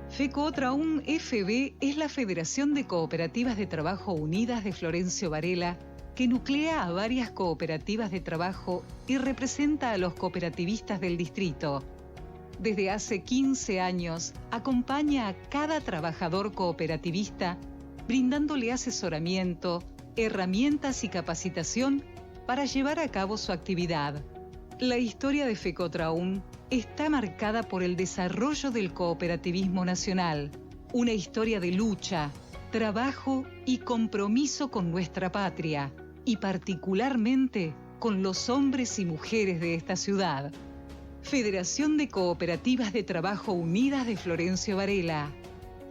FECOTRAUN FB es la Federación de Cooperativas de Trabajo Unidas de Florencio Varela, que nuclea a varias cooperativas de trabajo y representa a los cooperativistas del distrito. Desde hace 15 años, acompaña a cada trabajador cooperativista, brindándole asesoramiento, herramientas y capacitación para llevar a cabo su actividad. La historia de FECOTRAUN está marcada por el desarrollo del cooperativismo nacional, una historia de lucha, trabajo y compromiso con nuestra patria, y particularmente con los hombres y mujeres de esta ciudad. Federación de Cooperativas de Trabajo Unidas de Florencio Varela.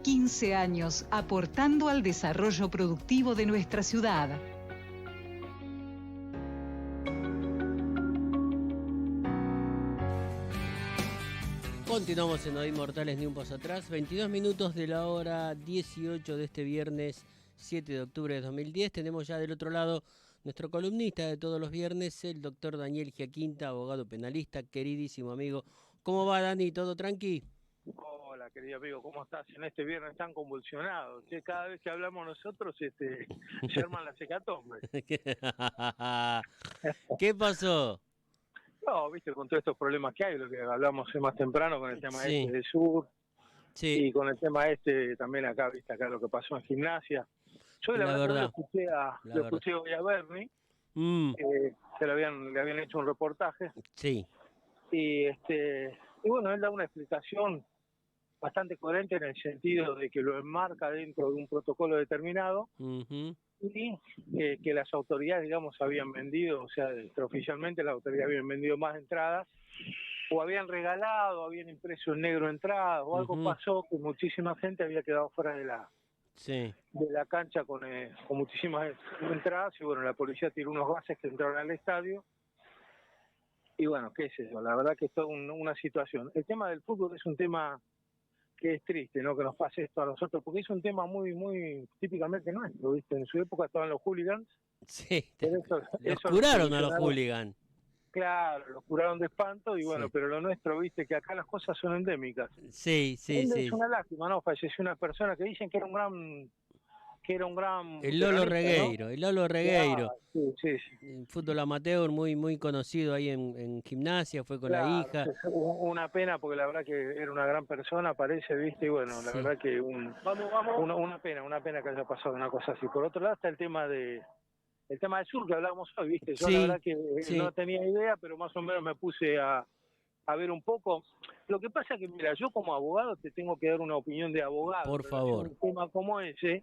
15 años aportando al desarrollo productivo de nuestra ciudad. Continuamos en No hay mortales ni un paso atrás. 22 minutos de la hora 18 de este viernes 7 de octubre de 2010. Tenemos ya del otro lado nuestro columnista de todos los viernes, el doctor Daniel Giaquinta, abogado penalista, queridísimo amigo. ¿Cómo va, Dani? ¿Todo tranqui? Hola, querido amigo, ¿cómo estás en este viernes tan convulsionado? Que cada vez que hablamos nosotros se arman las hecatombes. ¿Qué pasó? No, viste, con todos estos problemas que hay, lo que hablamos más temprano con el tema Sí. del sur, Sí. y con el tema también acá, viste, acá lo que pasó en Gimnasia. Yo la verdad lo escuché hoy a Bernie, que le habían hecho un reportaje. Sí. Y bueno, él da una explicación bastante coherente en el sentido de que lo enmarca dentro de un protocolo determinado. Y que las autoridades, digamos, habían vendido, o sea, extraoficialmente las autoridades habían vendido más entradas, o habían regalado, habían impreso en negro entradas, o algo pasó que muchísima gente había quedado fuera de la cancha con muchísimas entradas, y bueno, la policía tiró unos gases que entraron al estadio, y bueno, qué es eso, la verdad que es toda una situación. El tema del fútbol es un tema que es triste, ¿no?, que nos pase esto a nosotros, porque es un tema muy, muy típicamente nuestro, ¿viste? En su época estaban los hooligans. Sí, los curaron a los hooligans. Claro, los curaron de espanto, y bueno, pero lo nuestro, ¿viste? Que acá las cosas son endémicas. Sí. Es una lástima, ¿no? Falleció una persona que dicen que era un gran el Lolo Regueiro, ¿no? El Lolo Regueiro. Sí. Fútbol amateur muy conocido ahí en Gimnasia, fue con la hija. Una pena, porque la verdad que era una gran persona, parece, ¿viste? Y bueno, la verdad que una pena que haya pasado una cosa así. Por otro lado está el tema del sur que hablábamos hoy, ¿viste? Yo la verdad que no tenía idea, pero más o menos me puse a ver un poco. Lo que pasa es que, mira, yo como abogado te tengo que dar una opinión de abogado. Por favor. Un tema como ese.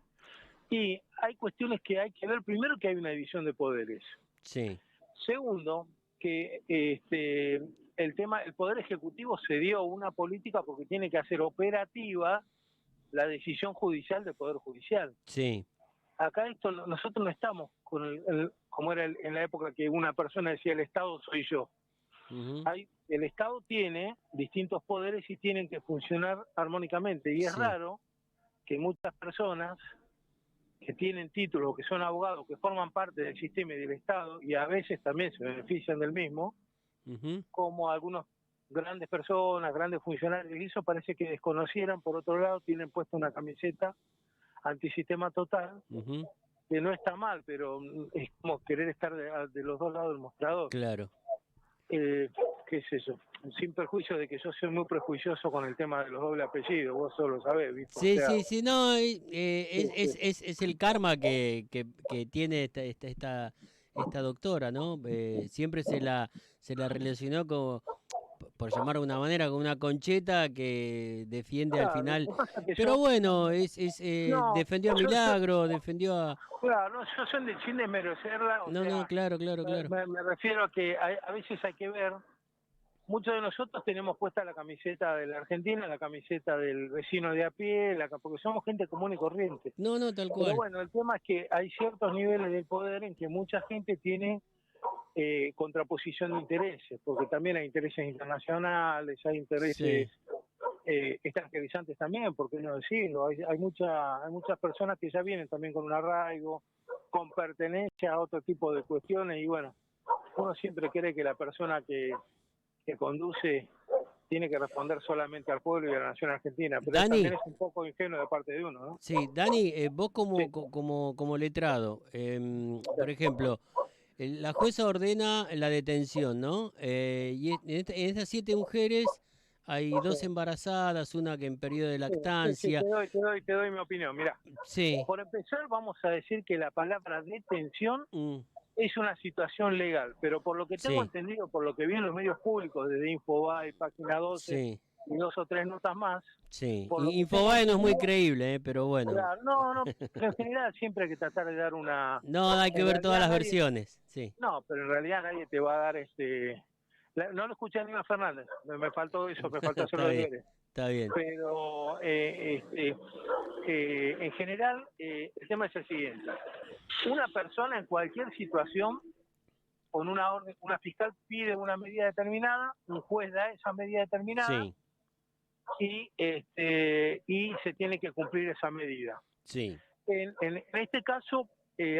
Y hay cuestiones que hay que ver. Primero, que hay una división de poderes. Sí. Segundo, que el Poder Ejecutivo se dio una política porque tiene que hacer operativa la decisión judicial del Poder Judicial. Sí. Acá nosotros no estamos con como era en la época que una persona decía el Estado soy yo. El Estado tiene distintos poderes y tienen que funcionar armónicamente. Y es raro que muchas personas que tienen títulos, que son abogados, que forman parte del sistema y del Estado, y a veces también se benefician del mismo, como algunos grandes personas, grandes funcionarios, y eso parece que desconocieran. Por otro lado, tienen puesta una camiseta antisistema total, que no está mal, pero es como querer estar de los dos lados del mostrador. Claro. ¿Qué es eso? Sin perjuicio de que yo soy muy prejuicioso con el tema de los dobles apellidos, vos solo sabés, ¿viste? Sí, no, es el karma que tiene esta doctora, ¿no? Siempre se la relacionó por llamar de una manera, con una concheta que defiende al final. Pero bueno, defendió a Milagro, defendió a... Claro, no, yo soy sin desmerecerla. Claro. Me refiero a que a veces hay que ver. Muchos de nosotros tenemos puesta la camiseta de la Argentina, la camiseta del vecino de a pie, porque somos gente común y corriente. No, tal cual. Pero bueno, el tema es que hay ciertos niveles del poder en que mucha gente tiene contraposición de intereses, porque también hay intereses internacionales, hay intereses extranjerizantes también, ¿por qué no decirlo? Hay muchas personas que ya vienen también con un arraigo, con pertenencia a otro tipo de cuestiones, y bueno, uno siempre cree que la persona que conduce tiene que responder solamente al pueblo y a la nación argentina, pero Dani, también es un poco ingenuo de parte de uno, ¿no? Sí, Dani, vos Sí. como letrado, por ejemplo, la jueza ordena la detención, ¿no? En estas 7 mujeres hay 2 embarazadas, una que en periodo de Sí, lactancia. te doy mi opinión. Mira, Sí. por empezar vamos a decir que la palabra detención mm, es una situación legal, pero por lo que tengo sí, entendido, por lo que vi en los medios públicos, desde Infobae, Página 12 sí, y 2 o 3 notas más, sí. por lo que tengo Infobae no es muy entendido, creíble, pero bueno. claro, no, pero en general siempre hay que tratar de dar una... No, hay que En ver todas realidad las nadie, versiones, sí. no, pero en realidad nadie te va a dar no lo escuché a Aníbal Fernández, me faltó eso, me faltó hacer Está los bien, deberes. está bien. Pero en general el tema es el siguiente. Una persona en cualquier situación, con una orden, una fiscal pide una medida determinada, un juez da esa medida determinada Sí, y se tiene que cumplir esa medida. sí, En este caso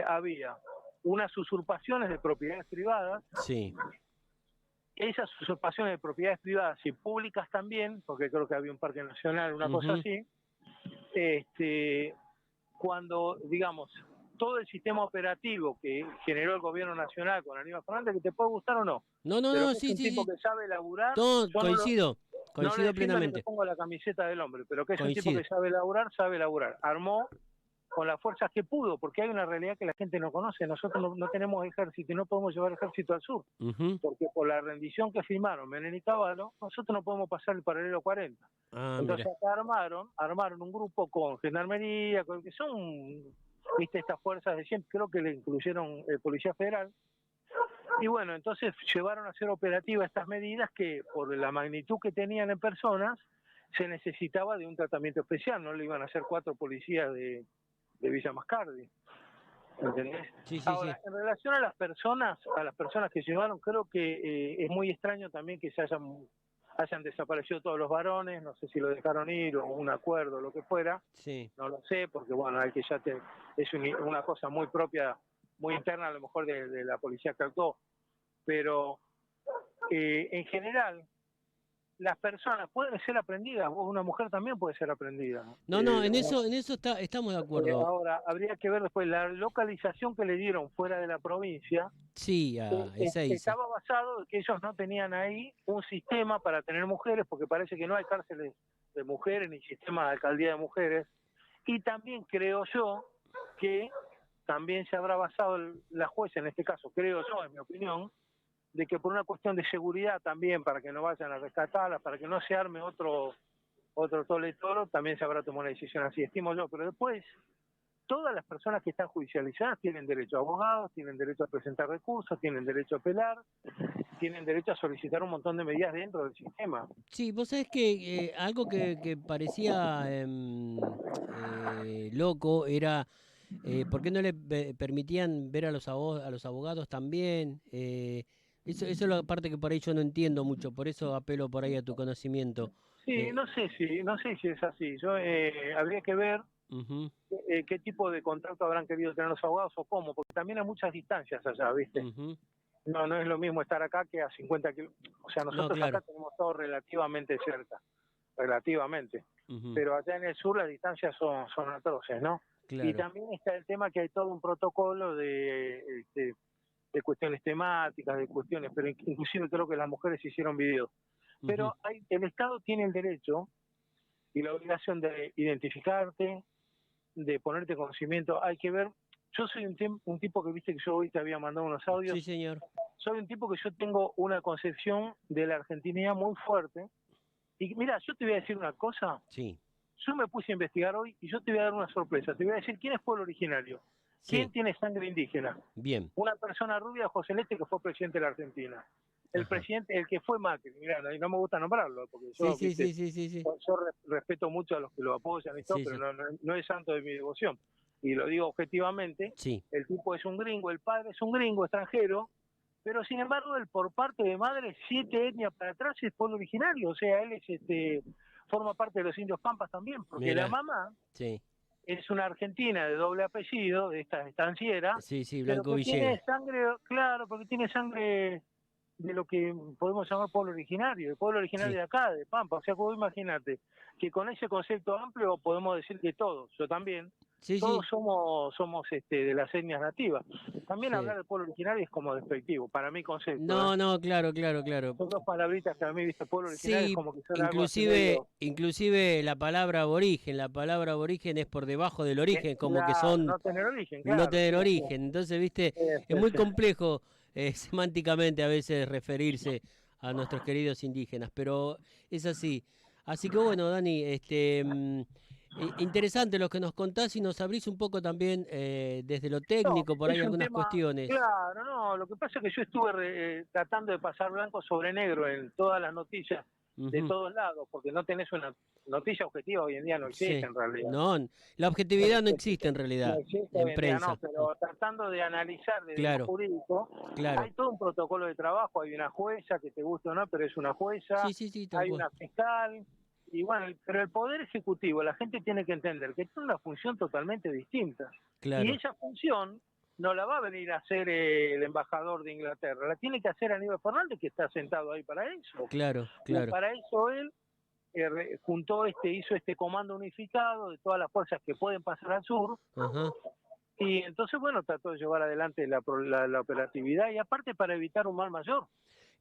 había unas usurpaciones de propiedades privadas. sí. Esas usurpaciones de propiedades privadas y públicas también, porque creo que había un parque nacional, una cosa Ujú. así, cuando, digamos, todo el sistema operativo que generó el gobierno nacional con Aníbal Fernández, que te puede gustar o no, No, no, pero no, que es sí, un sí, tipo sí. que sabe laburar, No, yo no le coincido defiendo ni me plenamente. pongo la camiseta del hombre, pero que es un tipo Coincido. que sabe laburar. Armó con las fuerzas que pudo, porque hay una realidad que la gente no conoce. Nosotros no tenemos ejército y no podemos llevar ejército al sur, Ujú. porque por la rendición que firmaron Menem y Cavallo, nosotros no podemos pasar el paralelo 40. Ah, Entonces mira. acá armaron un grupo con gendarmería, que son, viste, estas fuerzas de siempre, creo que le incluyeron Policía Federal, y bueno, entonces llevaron a hacer operativas estas medidas que por la magnitud que tenían en personas, se necesitaba de un tratamiento especial, no le iban a hacer 4 policías de Villa Mascardi, ¿entendés? Sí, sí, sí. Ahora, en relación a las personas que llevaron, creo que es muy extraño también que hayan desaparecido todos los varones, no sé si lo dejaron ir o un acuerdo, lo que fuera, Sí. no lo sé, porque bueno, hay que es una cosa muy propia, muy interna a lo mejor de la policía que actuó, pero en general las personas pueden ser aprendidas, una mujer también puede ser aprendida. No, en eso estamos de acuerdo. Ahora, habría que ver después la localización que le dieron fuera de la provincia. Sí, a Ezeiza. Estaba basado en que ellos no tenían ahí un sistema para tener mujeres, porque parece que no hay cárceles de mujeres ni sistema de alcaldía de mujeres. Y también creo yo que también se habrá basado la jueza, en este caso, creo yo, en mi opinión, de que por una cuestión de seguridad también, para que no vayan a rescatarlas, para que no se arme otro tole toro, también se habrá tomado una decisión así, estimo yo. Pero después, todas las personas que están judicializadas tienen derecho a abogados, tienen derecho a presentar recursos, tienen derecho a apelar, tienen derecho a solicitar un montón de medidas dentro del sistema. Sí, vos sabés que algo que parecía loco era por qué no le permitían ver a los abogados también. Eso es la parte que por ahí yo no entiendo mucho, por eso apelo por ahí a tu conocimiento. Sí, Eh, no sé si es así. Yo habría que ver ujú, qué tipo de contrato habrán querido tener los abogados o cómo, porque también hay muchas distancias allá, ¿viste? ujú. No es lo mismo estar acá que a 50 kilómetros. O sea, No, nosotros acá claro. tenemos todo relativamente cerca, relativamente. Ujú, Pero allá en el sur las distancias son atroces, ¿no? Y claro. también está el tema que hay todo un protocolo de cuestiones temáticas, de cuestiones, pero inclusive creo que las mujeres hicieron videos. Ujú, Pero el Estado tiene el derecho y la obligación de identificarte, de ponerte conocimiento. Hay que ver, yo soy un tipo que viste que yo hoy te había mandado unos sí, audios, señor. soy un tipo que yo tengo una concepción de la argentinidad muy fuerte. Y mira, yo te voy a decir una cosa, Sí, yo me puse a investigar hoy y yo te voy a dar una sorpresa, te voy a decir quién es pueblo originario, quién sí. tiene sangre indígena. Bien. Una persona rubia, José Lete, que fue presidente de la Argentina. El Ajá. presidente, el que fue Macri, mira, y no me gusta nombrarlo, porque Sí, yo, sí, viste, sí, sí, sí, sí. yo respeto mucho a los que lo apoyan y todo, Sí, pero sí. no es santo de mi devoción. Y lo digo objetivamente, Sí. el tipo es un gringo, el padre es un gringo extranjero, pero sin embargo él por parte de madre, 7 etnias para atrás es pueblo originario, o sea, él forma parte de los indios pampas también, porque la Mira. mamá Sí. es una argentina de doble apellido, de esta estanciera, Sí, sí, pero Blanco que tiene Villegas. sangre, claro, porque tiene sangre de lo que podemos llamar pueblo originario, el pueblo originario Sí, de acá, de Pampa. O sea, vos imagínate que con ese concepto amplio podemos decir que todos, yo también, sí, todos sí, somos de las etnias nativas. También sí. hablar del pueblo originario es como despectivo, para mi concepto, ¿eh? No, no, claro, claro, claro. Son dos palabritas que a mí, viste, pueblo originario es Sí, como que son algo así inclusive, medio... inclusive la palabra aborigen es por debajo del origen, como que Claro, son no tener origen, no claro, tener sí, sí. origen. Entonces, viste, es Sí, muy sí. complejo semánticamente a veces referirse a nuestros queridos indígenas, pero es así. Así que bueno, Dani, interesante lo que nos contás y nos abrís un poco también desde lo No, técnico, por ahí es un algunas tema, cuestiones. claro, no, lo que pasa es que yo estuve tratando de pasar blanco sobre negro en todas las noticias de Ujú. todos lados, porque no tenés una noticia objetiva hoy en día, no existe Sí, en realidad. no, la objetividad no existe en realidad No existe en hoy en día, no, prensa. pero tratando de analizar desde lo Claro, jurídico, claro. hay todo un protocolo de trabajo, hay una jueza, que te guste o no, pero es una jueza, Sí, sí, sí, tal hay cual. una fiscal, y bueno, pero el Poder Ejecutivo, la gente tiene que entender que tiene una función totalmente distinta. Y Claro, esa función no la va a venir a hacer el embajador de Inglaterra, la tiene que hacer Aníbal Fernández, que está sentado ahí para eso. claro, Y claro. para eso él hizo este comando unificado de todas las fuerzas que pueden pasar al sur, Ajá, y entonces, bueno, trató de llevar adelante la operatividad y aparte para evitar un mal mayor.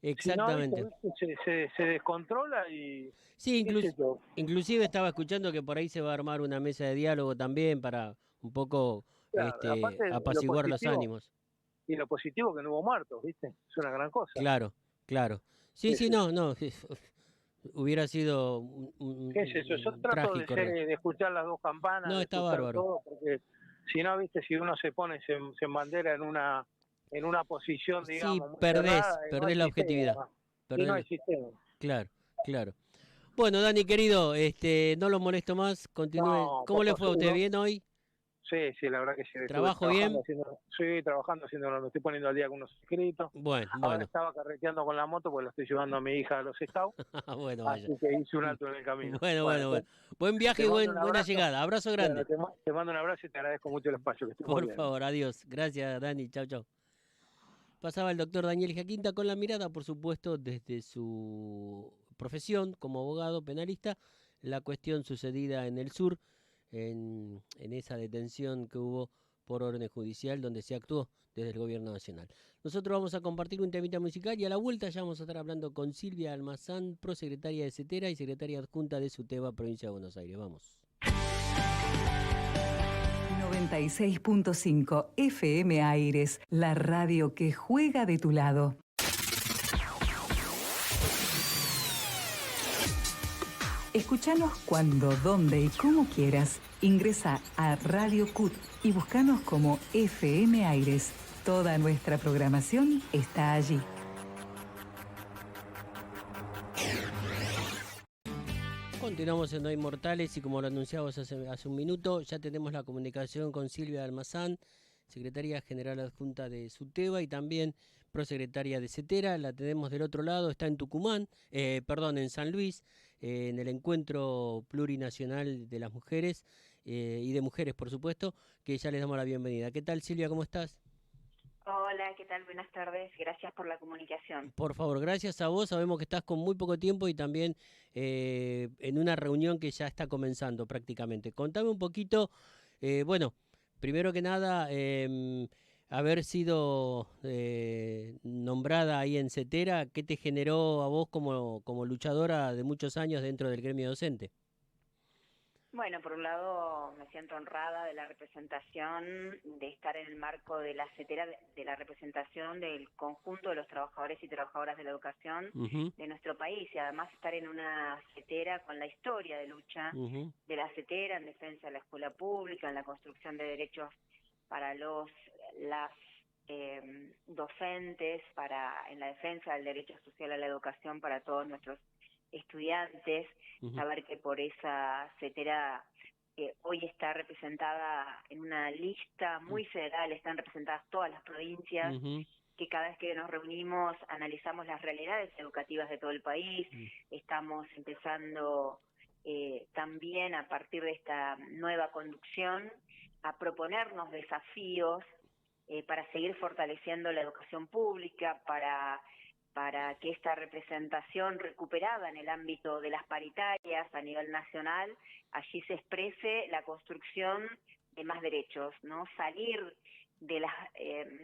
Si no, esto exactamente. ¿viste? Se descontrola y Sí, qué sé yo. inclusive estaba escuchando que por ahí se va a armar una mesa de diálogo también para un poco Claro, aparte apaciguar los ánimos. lo positivo que no hubo muertos, ¿viste? Es una gran cosa. Claro, claro. Sí, Sí, sí, sí. no, no. Hubiera sido ¿Qué es eso? Yo trato trágico, realmente. de escuchar las dos campanas, No, de está escuchar bárbaro. todo, porque si no, ¿viste? Si uno se pone, se embandera en una posición, Sí, digamos, muy cerrada, no hay perdés la sistema, objetividad. ¿no? Y no Perdés hay sistema. claro, claro. Bueno, Dani, querido, no lo molesto más. Continúe. No, ¿Cómo por le favor, fue a usted? uno, ¿Bien hoy? sí, sí, la verdad que sí, estuve ¿Trabajo bien? trabajando haciendo, me estoy poniendo al día con unos escritos. Bueno, Ahora bueno. estaba carreteando con la moto porque la estoy llevando a mi hija a los scouts, Bueno, vaya. así que hice un alto en el camino. Bueno, Bueno, bueno, bueno. Buen viaje te y mando un buena abrazo. llegada. Abrazo Bueno, grande. te mando un abrazo y te agradezco mucho el espacio, que estés muy Por bien. favor, adiós. Gracias, Dani. Chau, chau. Pasaba el doctor Daniel Jaquinta con la mirada, por supuesto, desde su profesión como abogado penalista, la cuestión sucedida en el sur, en esa detención que hubo por orden judicial, donde se actuó desde el gobierno nacional. Nosotros vamos a compartir un temita musical y a la vuelta ya vamos a estar hablando con Silvia Almazán, prosecretaria de CETERA y secretaria adjunta de SUTEBA, provincia de Buenos Aires. Vamos. 96.5 FM Aires, la radio que juega de tu lado. Escúchanos cuando, donde y como quieras. Ingresa a Radio CUT y búscanos como FM Aires. Toda nuestra programación está allí. Continuamos en No hay Mortales y como lo anunciamos hace un minuto, ya tenemos la comunicación con Silvia Almazán, secretaria general adjunta de SUTEBA y también prosecretaria de CETERA. La tenemos del otro lado, está en Tucumán, en San Luis, en el encuentro plurinacional de las mujeres y de mujeres, por supuesto, que ya les damos la bienvenida. ¿Qué tal, Silvia? ¿Cómo estás? Hola, ¿qué tal? Buenas tardes. Gracias por la comunicación. Por favor, gracias a vos. Sabemos que estás con muy poco tiempo y también en una reunión que ya está comenzando prácticamente. Contame un poquito, bueno, primero que nada, haber sido nombrada ahí en CETERA, ¿qué te generó a vos como luchadora de muchos años dentro del gremio docente? Bueno, por un lado me siento honrada de la representación, de estar en el marco de la CETERA, de la representación del conjunto de los trabajadores y trabajadoras de la educación Ujú, de nuestro país y además estar en una CETERA con la historia de lucha ujú, de la CETERA en defensa de la escuela pública, en la construcción de derechos para las docentes, en la defensa del derecho social a la educación para todos nuestros estudiantes, ujú, saber que por esa CETERA hoy está representada en una lista muy federal, están representadas todas las provincias, ujú, que cada vez que nos reunimos analizamos las realidades educativas de todo el país, ujú. estamos empezando también a partir de esta nueva conducción a proponernos desafíos para seguir fortaleciendo la educación pública, para para que esta representación recuperada en el ámbito de las paritarias a nivel nacional, allí se exprese la construcción de más derechos, ¿no? Salir de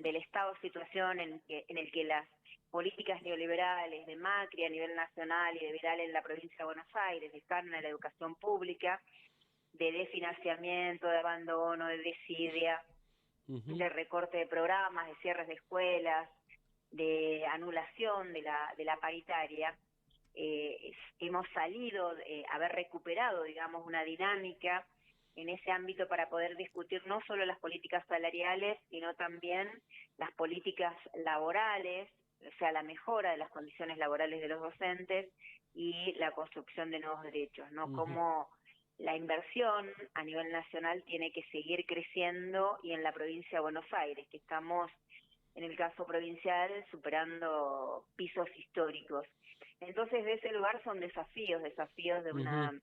del estado de situación en el que las políticas neoliberales de Macri a nivel nacional y de Vidal en la provincia de Buenos Aires descarnan a la educación pública, de desfinanciamiento, de abandono, de desidia, de recorte de programas, de cierres de escuelas, de anulación de la paritaria. Hemos salido, haber recuperado, digamos, una dinámica en ese ámbito para poder discutir no solo las políticas salariales, sino también las políticas laborales, o sea, la mejora de las condiciones laborales de los docentes y la construcción de nuevos derechos, ¿no? Como la inversión a nivel nacional tiene que seguir creciendo y en la provincia de Buenos Aires, que estamos, en el caso provincial, superando pisos históricos. Entonces, de ese lugar son desafíos de una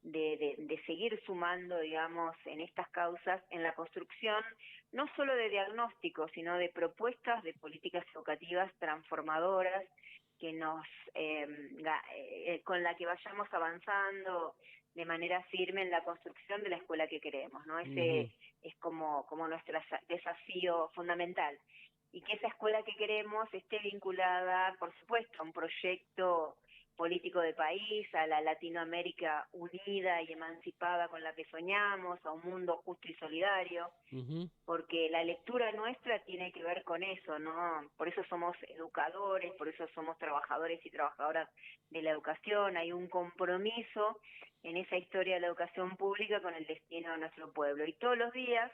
de seguir sumando, digamos, en estas causas, en la construcción, no solo de diagnósticos, sino de propuestas de políticas educativas transformadoras que nos con la que vayamos avanzando de manera firme en la construcción de la escuela que queremos, ¿no? Ese es como nuestro desafío fundamental. Y que esa escuela que queremos esté vinculada, por supuesto, a un proyecto político de país, a la Latinoamérica unida y emancipada con la que soñamos, a un mundo justo y solidario, porque la lectura nuestra tiene que ver con eso, ¿no? Por eso somos educadores, por eso somos trabajadores y trabajadoras de la educación. Hay un compromiso en esa historia de la educación pública con el destino de nuestro pueblo. Y todos los días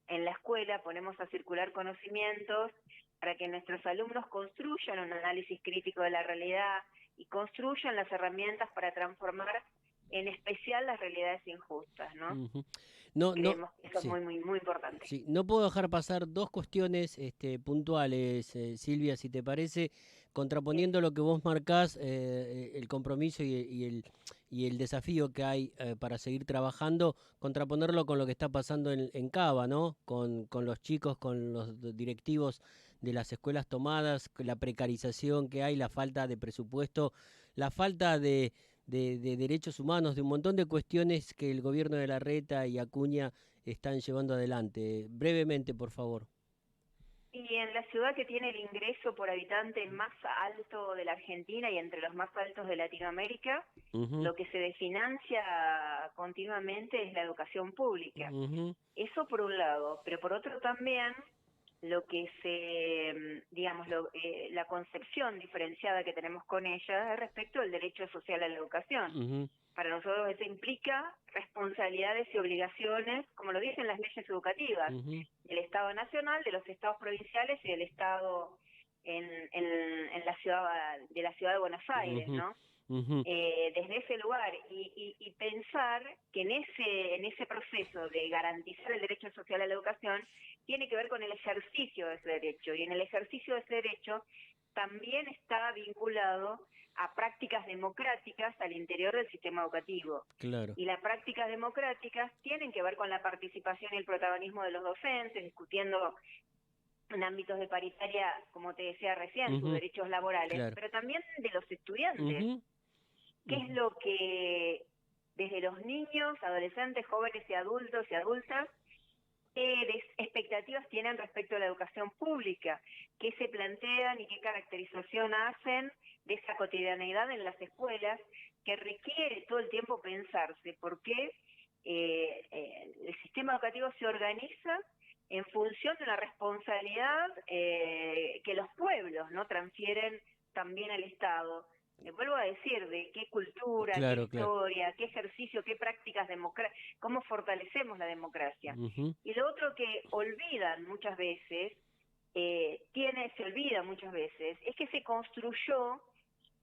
en la escuela ponemos a circular conocimientos para que nuestros alumnos construyan un análisis crítico de la realidad y construyan las herramientas para transformar, en especial, las realidades injustas, ¿no? Creemos que eso es muy importante. Sí, no puedo dejar pasar dos cuestiones puntuales, Silvia, si te parece, contraponiendo lo que vos marcás, el compromiso y el desafío que hay para seguir trabajando, contraponerlo con lo que está pasando en Cava, ¿no? Con los chicos, con los directivos de las escuelas tomadas, la precarización que hay, la falta de presupuesto, la falta de derechos humanos, de un montón de cuestiones que el gobierno de Larreta y Acuña están llevando adelante. Brevemente, por favor. Y en la ciudad que tiene el ingreso por habitante más alto de la Argentina y entre los más altos de Latinoamérica, lo que se desfinancia continuamente es la educación pública. Eso por un lado, pero por otro también lo que digamos, la concepción diferenciada que tenemos con ella es respecto al derecho social a la educación. Para nosotros eso implica responsabilidades y obligaciones, como lo dicen las leyes educativas, del Estado Nacional, de los Estados provinciales y del Estado en la ciudad de Buenos Aires, ¿no? Desde ese lugar y pensar que en ese proceso de garantizar el derecho social a la educación tiene que ver con el ejercicio de ese derecho, y en el ejercicio de ese derecho también está vinculado a prácticas democráticas al interior del sistema educativo. Claro. Y las prácticas democráticas tienen que ver con la participación y el protagonismo de los docentes, discutiendo en ámbitos de paritaria, como te decía recién, sus derechos laborales, pero también de los estudiantes. ¿Qué es lo que desde los niños, adolescentes, jóvenes y adultos y adultas, qué expectativas tienen respecto a la educación pública? ¿Qué se plantean y qué caracterización hacen de esa cotidianeidad en las escuelas que requiere todo el tiempo pensarse? Porque el sistema educativo se organiza en función de la responsabilidad que los pueblos no transfieren también al Estado. Me vuelvo a decir de qué cultura, qué historia, qué ejercicio, qué prácticas democráticas, cómo fortalecemos la democracia. Y lo otro que olvidan muchas veces, se olvida muchas veces, es que se construyó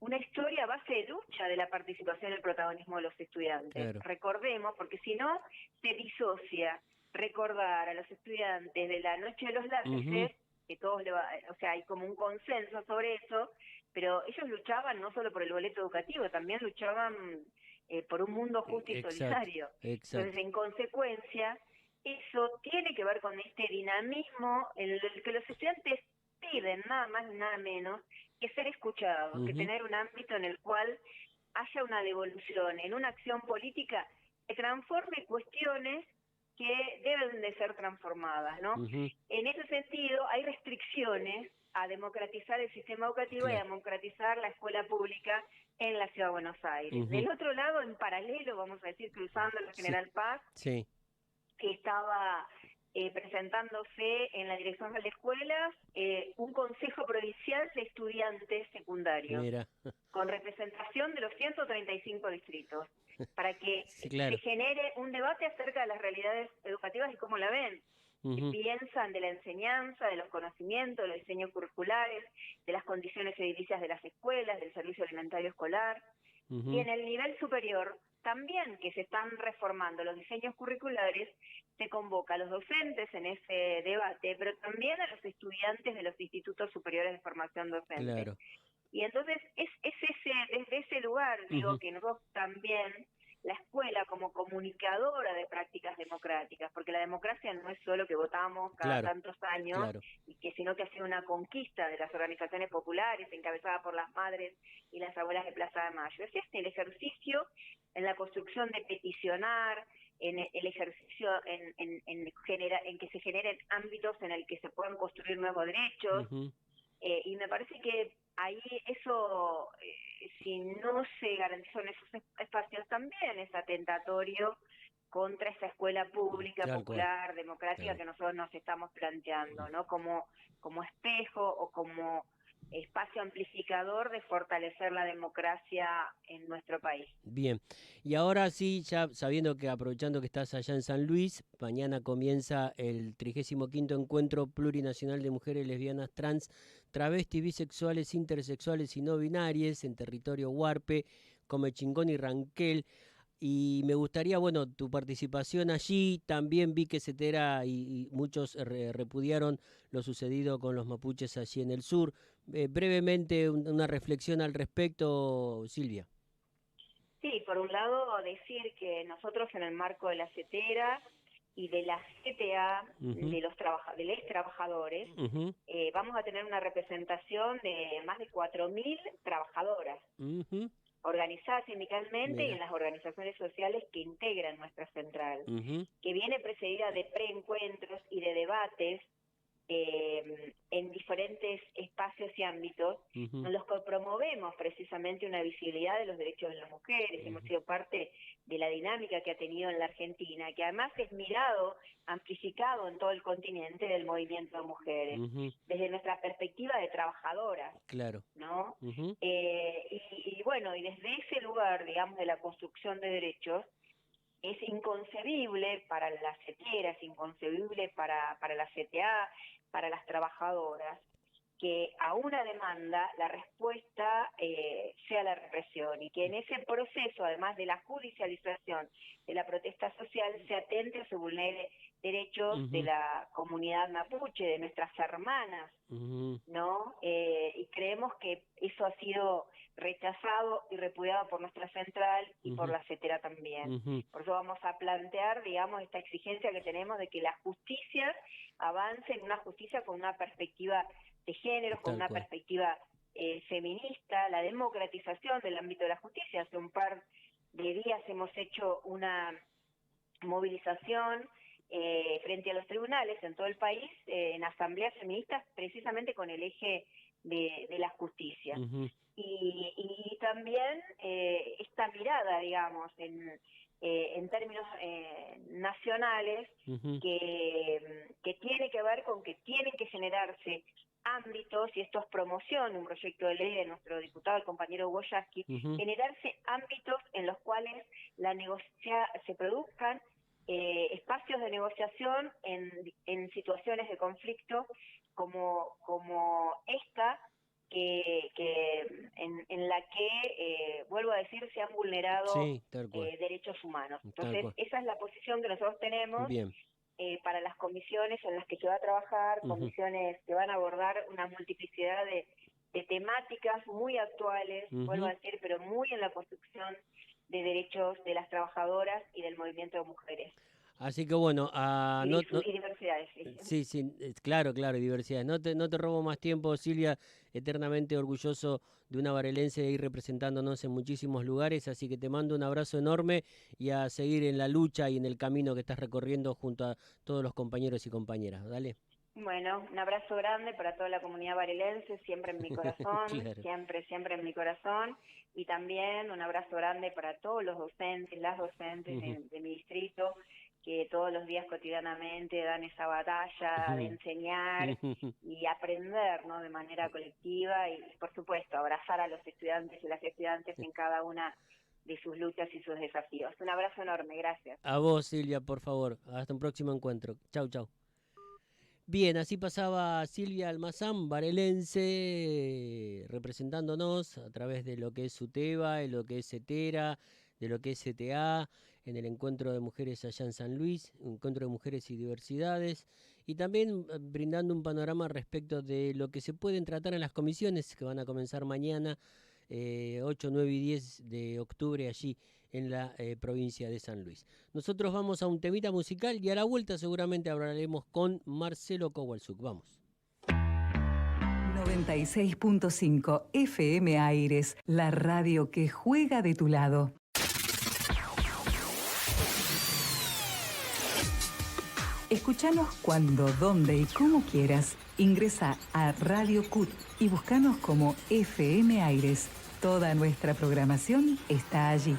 una historia a base de lucha de la participación y el protagonismo de los estudiantes. Recordemos, porque si no se disocia recordar a los estudiantes de la noche de los lápices, que todos hay como un consenso sobre eso, pero ellos luchaban no solo por el boleto educativo, también luchaban por un mundo justo y solidario. Entonces, en consecuencia, eso tiene que ver con este dinamismo en el que los estudiantes piden nada más y nada menos que ser escuchados, que tener un ámbito en el cual haya una devolución en una acción política que transforme cuestiones que deben de ser transformadas, ¿no? En ese sentido, hay restricciones a democratizar el sistema educativo y a democratizar la escuela pública en la Ciudad de Buenos Aires. Del otro lado, en paralelo, vamos a decir, cruzando la General Paz, que estaba presentándose en la Dirección de las Escuelas un Consejo Provincial de Estudiantes Secundarios, con representación de los 135 distritos, para que se genere un debate acerca de las realidades educativas y cómo la ven. Piensan de la enseñanza, de los conocimientos, de los diseños curriculares, de las condiciones edilicias de las escuelas, del servicio alimentario escolar. Y en el nivel superior, también que se están reformando los diseños curriculares, se convoca a los docentes en ese debate, pero también a los estudiantes de los institutos superiores de formación docente. Y entonces es desde ese lugar, digo, que nosotros también, la escuela como comunicadora de prácticas democráticas, porque la democracia no es solo que votamos cada tantos años, sino que ha sido una conquista de las organizaciones populares, encabezada por las madres y las abuelas de Plaza de Mayo. Es el ejercicio en la construcción de peticionar, en el ejercicio en que se generen ámbitos en el que se puedan construir nuevos derechos, y me parece que ahí eso, si no se garantizan esos espacios, también es atentatorio contra esa escuela pública, popular, democrática que nosotros nos estamos planteando, ¿no? Como espejo o como espacio amplificador de fortalecer la democracia en nuestro país. Bien, y ahora sí, ya sabiendo que, aprovechando que estás allá en San Luis, mañana comienza el 35º Encuentro Plurinacional de Mujeres Lesbianas, Trans, Travestis, Bisexuales, Intersexuales y No Binarias en territorio Huarpe, Comechingón y Ranquel. Y me gustaría, bueno, tu participación allí. También vi que CETERA y muchos repudiaron lo sucedido con los mapuches allí en el sur. Brevemente, una reflexión al respecto, Silvia. Sí, por un lado decir que nosotros en el marco de la CETERA y de la CTA, de los trabajadores, vamos a tener una representación de más de 4.000 trabajadoras. Organizadas sindicalmente y en las organizaciones sociales que integran nuestra central, que viene precedida de preencuentros y de debates en diferentes espacios y ámbitos, en los que promovemos precisamente una visibilidad de los derechos de las mujeres. Hemos sido parte de la dinámica que ha tenido en la Argentina, que además es mirado, amplificado en todo el continente del movimiento de mujeres, desde nuestra perspectiva de trabajadoras, ¿no? Y bueno, y desde ese lugar, digamos, de la construcción de derechos, es inconcebible para la CETERA, es inconcebible para la CTA, para las trabajadoras, que a una demanda la respuesta sea la represión, y que en ese proceso, además de la judicialización de la protesta social, se atente o se vulnere derechos de la comunidad mapuche, de nuestras hermanas, ¿no? Y creemos que eso ha sido rechazado y repudiado por nuestra central y por la CETERA también. Por eso vamos a plantear, digamos, esta exigencia que tenemos de que la justicia avance en una justicia con una perspectiva de género, con una perspectiva feminista, la democratización del ámbito de la justicia. Hace un par de días hemos hecho una movilización frente a los tribunales en todo el país, en asambleas feministas, precisamente con el eje de la justicia. Y también esta mirada, digamos, en términos nacionales, que tiene que ver con que tienen que generarse ámbitos, y esto es promoción, un proyecto de ley de nuestro diputado, el compañero Hugo Yasky, generarse ámbitos en los cuales se produzcan espacios de negociación en situaciones de conflicto como esta, en la que, vuelvo a decir, se han vulnerado derechos humanos. Entonces, esa es la posición que nosotros tenemos para las comisiones en las que se va a trabajar, comisiones que van a abordar una multiplicidad de temáticas muy actuales, vuelvo a decir, pero muy en la construcción de derechos de las trabajadoras y del movimiento de mujeres. Así que bueno, y diversidades. Sí, claro, y diversidades. No te robo más tiempo, Silvia, eternamente orgulloso de una varelense de ir representándonos en muchísimos lugares, así que te mando un abrazo enorme y a seguir en la lucha y en el camino que estás recorriendo junto a todos los compañeros y compañeras. Dale. Bueno, un abrazo grande para toda la comunidad varelense, siempre en mi corazón, Claro. siempre en mi corazón, y también un abrazo grande para todos los docentes, las docentes de mi distrito, que todos los días cotidianamente dan esa batalla de enseñar y aprender, ¿no?, de manera colectiva, y por supuesto abrazar a los estudiantes y las estudiantes en cada una de sus luchas y sus desafíos. Un abrazo enorme, gracias. A vos, Silvia, por favor. Hasta un próximo encuentro. Chau. Bien, así pasaba Silvia Almazán, varelense, representándonos a través de lo que es SUTEBA, de lo que es CETERA, de lo que es CTA, en el encuentro de mujeres allá en San Luis, encuentro de mujeres y diversidades, y también brindando un panorama respecto de lo que se pueden tratar en las comisiones que van a comenzar mañana, 8, 9 y 10 de octubre allí en la provincia de San Luis. Nosotros vamos a un temita musical y a la vuelta seguramente hablaremos con Marcelo Kowalczuk. Vamos. 96.5 FM Aires, la radio que juega de tu lado. Escúchanos cuando, donde y como quieras. Ingresa a Radio CUT y búscanos como FM Aires. Toda nuestra programación está allí.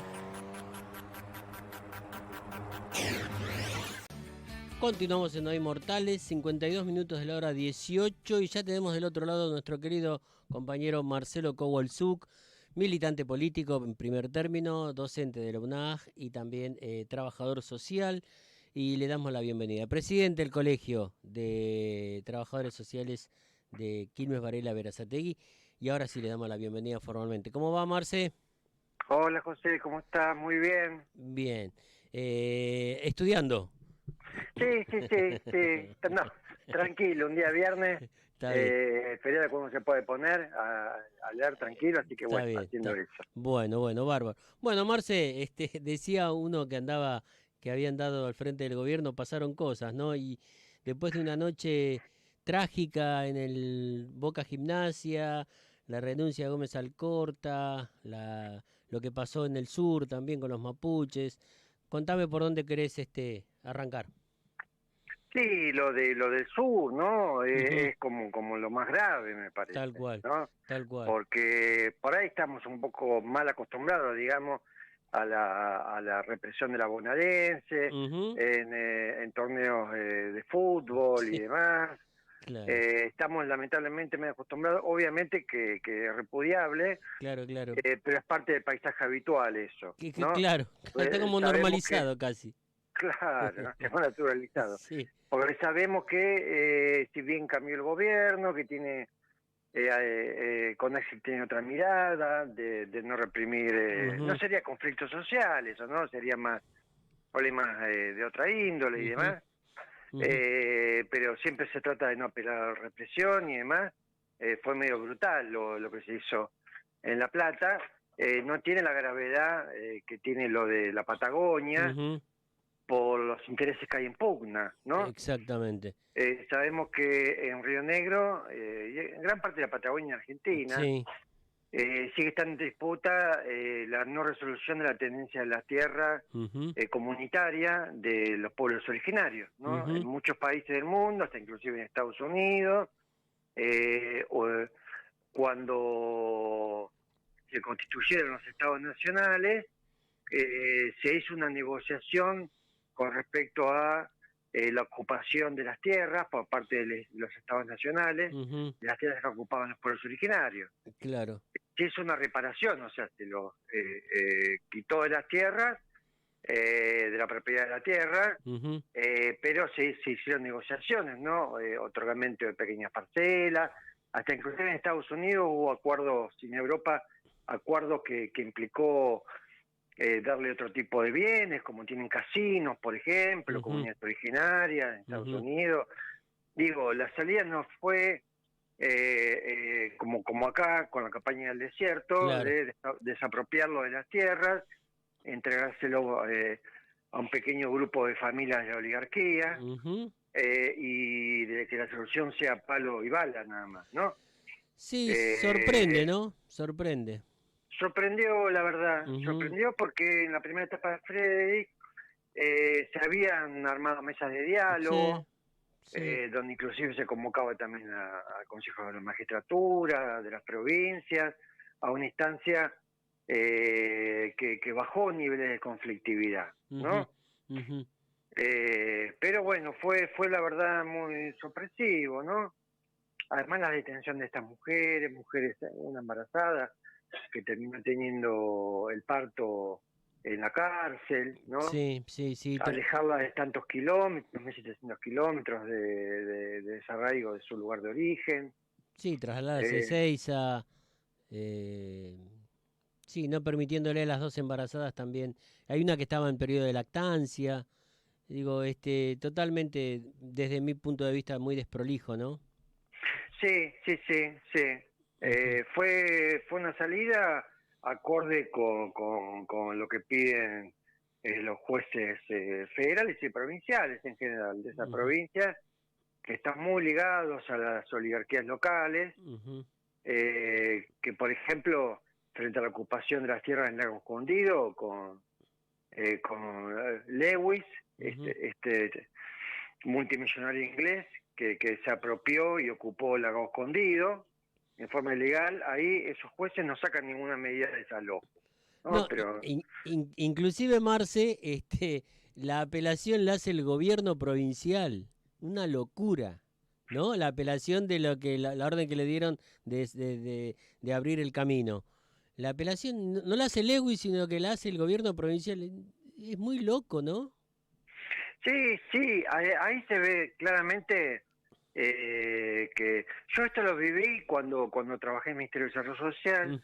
Continuamos en No hay Mortales, 52 minutos de la hora 18 y ya tenemos del otro lado a nuestro querido compañero Marcelo Kowalczuk, militante político en primer término, docente de la UNAG y también trabajador social, y le damos la bienvenida. Presidente del Colegio de Trabajadores Sociales de Quilmes, Varela, Berazategui, y ahora sí le damos la bienvenida formalmente. ¿Cómo va, Marce? Hola, José, ¿cómo estás? Muy bien. Bien. ¿Estudiando? Sí. No, tranquilo, un día viernes, feriado cuando se puede poner a leer tranquilo, así que bueno, haciendo eso. Bueno, bárbaro. Bueno, Marce, decía uno que habían dado al frente del gobierno, pasaron cosas, ¿no? Y después de una noche trágica en el Boca Gimnasia, la renuncia de Gómez Alcorta, lo que pasó en el sur también con los mapuches, contame por dónde querés arrancar. Sí, lo del sur, ¿no? Es como lo más grave, me parece. Tal cual, ¿no? tal cual. Porque por ahí estamos un poco mal acostumbrados, digamos, a la represión de la bonaerense, en torneos de fútbol y demás. Claro. Estamos lamentablemente medio acostumbrados, obviamente que es repudiable, claro. pero es parte del paisaje habitual eso, ¿no? Claro, está como normalizado casi. Claro, está naturalizado. Sí. Porque sabemos que si bien cambió el gobierno, que tiene CONACYT tiene otra mirada de no reprimir, no sería conflictos sociales, o no, sería más problemas de otra índole y demás. Pero siempre se trata de no apelar a la represión y demás. Fue medio brutal lo que se hizo en La Plata. No tiene la gravedad que tiene lo de la Patagonia por los intereses que hay en pugna, ¿no? Exactamente. Sabemos que en Río Negro y en gran parte de la Patagonia argentina sigue estando en disputa la no resolución de la tenencia de las tierras comunitaria de los pueblos originarios, ¿no? En muchos países del mundo, hasta inclusive en Estados Unidos, cuando se constituyeron los estados nacionales, se hizo una negociación con respecto a la ocupación de las tierras por parte de los estados nacionales, de las tierras que ocupaban los pueblos originarios. Claro. Se hizo una reparación, o sea, se lo quitó de las tierras, de la propiedad de la tierra, pero se hicieron negociaciones, ¿no? Otorgamiento de pequeñas parcelas, hasta inclusive en Estados Unidos hubo acuerdos, en Europa, acuerdos que implicó darle otro tipo de bienes, como tienen casinos, por ejemplo, comunidades originarias en Estados Unidos. Digo, la salida no fue como acá, con la campaña del desierto, de desapropiarlo de las tierras, entregárselo a un pequeño grupo de familias de la oligarquía, y de que la solución sea palo y bala nada más, ¿no? Sí, sorprende, ¿no? Sorprende. Sorprendió, la verdad, sorprendió porque en la primera etapa de Frederick se habían armado mesas de diálogo, donde inclusive se convocaba también al Consejo de la Magistratura, de las provincias, a una instancia que bajó niveles de conflictividad, ¿no? Pero bueno, fue la verdad muy sorpresivo, ¿no? Además la detención de estas mujeres, una embarazada, que terminó teniendo el parto en la cárcel, ¿no? Sí. Alejarla de tantos kilómetros, 1.700 kilómetros de desarraigo de su lugar de origen. Sí, trasladarse a Ezeiza, sí, no permitiéndole a las dos embarazadas también. Hay una que estaba en periodo de lactancia. Digo, totalmente, desde mi punto de vista, muy desprolijo, ¿no? Sí. Fue una salida acorde con lo que piden los jueces federales y provinciales en general de esa provincia, que están muy ligados a las oligarquías locales, que por ejemplo, frente a la ocupación de las tierras en Lago Escondido, con Lewis, este multimillonario inglés, que se apropió y ocupó Lago Escondido en forma ilegal, ahí esos jueces no sacan ninguna medida de desalojo. No, pero inclusive, Marce, la apelación la hace el gobierno provincial. Una locura, ¿no? La apelación de lo que la orden que le dieron de abrir el camino. La apelación no la hace Lewis, sino que la hace el gobierno provincial. Es muy loco, ¿no? Sí, ahí se ve claramente que yo esto lo viví cuando trabajé en el Ministerio de Desarrollo Social.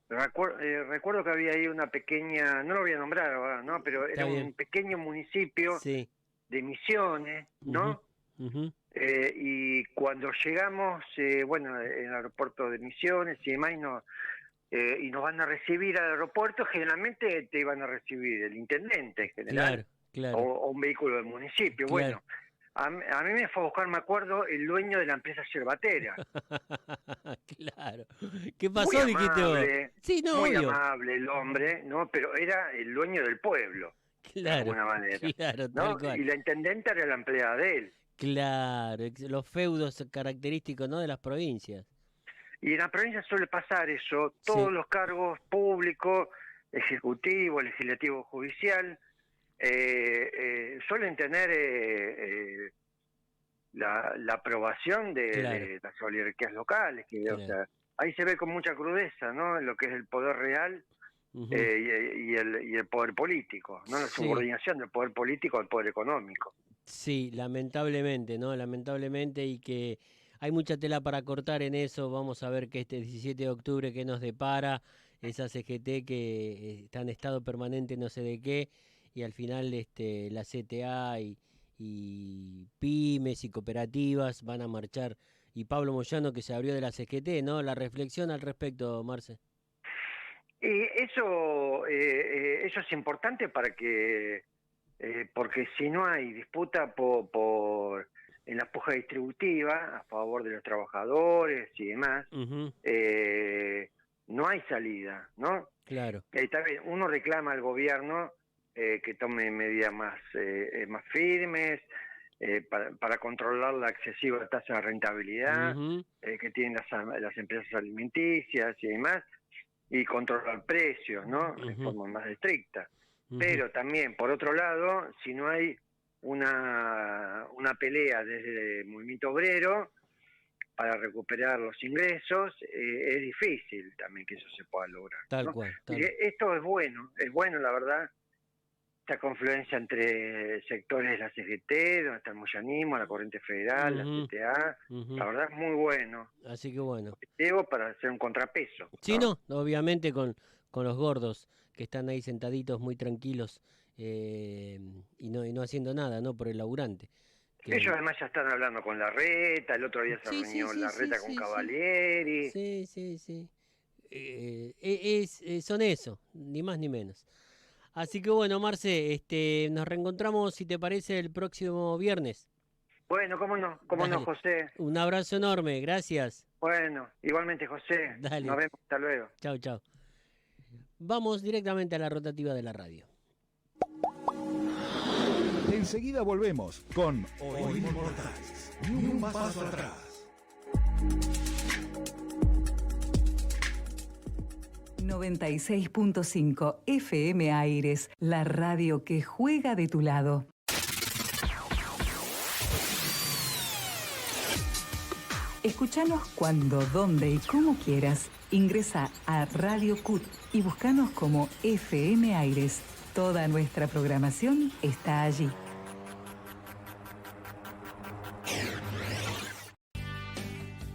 Recuerdo que había ahí una pequeña, no lo voy a nombrar ahora, ¿no? Pero era un pequeño municipio de Misiones, ¿no? Y cuando llegamos, bueno, en el aeropuerto de Misiones y demás, y nos van a recibir al aeropuerto, generalmente te iban a recibir el intendente en general, claro. O un vehículo del municipio. Claro. Bueno, a mí me fue a buscar, me acuerdo, el dueño de la empresa yerbatera. Claro. ¿Qué pasó, dijiste vos? Sí, no, muy obvio. amable el hombre, ¿no? Pero era el dueño del pueblo, de alguna manera. Claro, ¿no? tal cual. Y la intendente era la empleada de él. Claro, los feudos característicos, ¿no?, de las provincias. Y en la provincia suele pasar eso, todos los cargos públicos, ejecutivo, legislativo, judicial, suelen tener la aprobación de las oligarquías locales, que o sea, ahí se ve con mucha crudeza, ¿no?, lo que es el poder real y el poder político, ¿no?, la subordinación del poder político al poder económico. Sí, lamentablemente, ¿no? Lamentablemente, y que hay mucha tela para cortar en eso. Vamos a ver que este 17 de octubre que nos depara esa CGT que está en estado permanente no sé de qué, y al final la CTA y pymes y cooperativas van a marchar, y Pablo Moyano, que se abrió de la CGT, ¿no? La reflexión al respecto, Marce. Y eso es importante para que porque si no hay disputa en la puja distributiva a favor de los trabajadores y demás, no hay salida, ¿no? Claro. También uno reclama al gobierno que tome medidas más firmes para controlar la excesiva tasa de rentabilidad que tienen las empresas alimenticias y demás, y controlar precios, ¿no? De forma más estricta. Pero también, por otro lado, si no hay una pelea desde el movimiento obrero para recuperar los ingresos, es difícil también que eso se pueda lograr, ¿no? Tal cual. Esto es bueno la verdad, esta confluencia entre sectores de la CGT, donde está el moyanismo, la Corriente Federal, la CTA, la verdad es muy bueno. Así que bueno. Para hacer un contrapeso. Sí, no, obviamente con los gordos que están ahí sentaditos muy tranquilos y no haciendo nada, ¿no? Por el laburante. Ellos además ya están hablando con Larreta, el otro día se reunió Larreta con Cavalieri. Sí. Son eso, ni más ni menos. Así que bueno, Marce, nos reencontramos, si te parece, el próximo viernes. Bueno, cómo no, José. Un abrazo enorme, gracias. Bueno, igualmente, José. Dale. Nos vemos, hasta luego. Chau, chau. Vamos directamente a la rotativa de la radio. Enseguida volvemos con Oímos Mortales. Ni un paso atrás. 96.5 FM Aires, la radio que juega de tu lado. Escúchanos cuando, donde y como quieras. Ingresa a Radio CUT y búscanos como FM Aires. Toda nuestra programación está allí.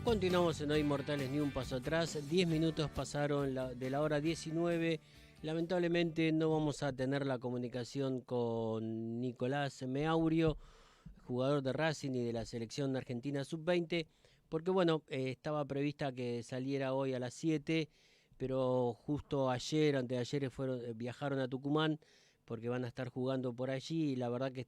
Continuamos en Hoy Mortales, ni un paso atrás. 10 minutos pasaron de la hora 19. Lamentablemente no vamos a tener la comunicación con Nicolás Meaurio, jugador de Racing y de la selección argentina sub-20, porque bueno, estaba prevista que saliera hoy a las 7, pero justo ayer, antes de ayer, viajaron a Tucumán porque van a estar jugando por allí y la verdad que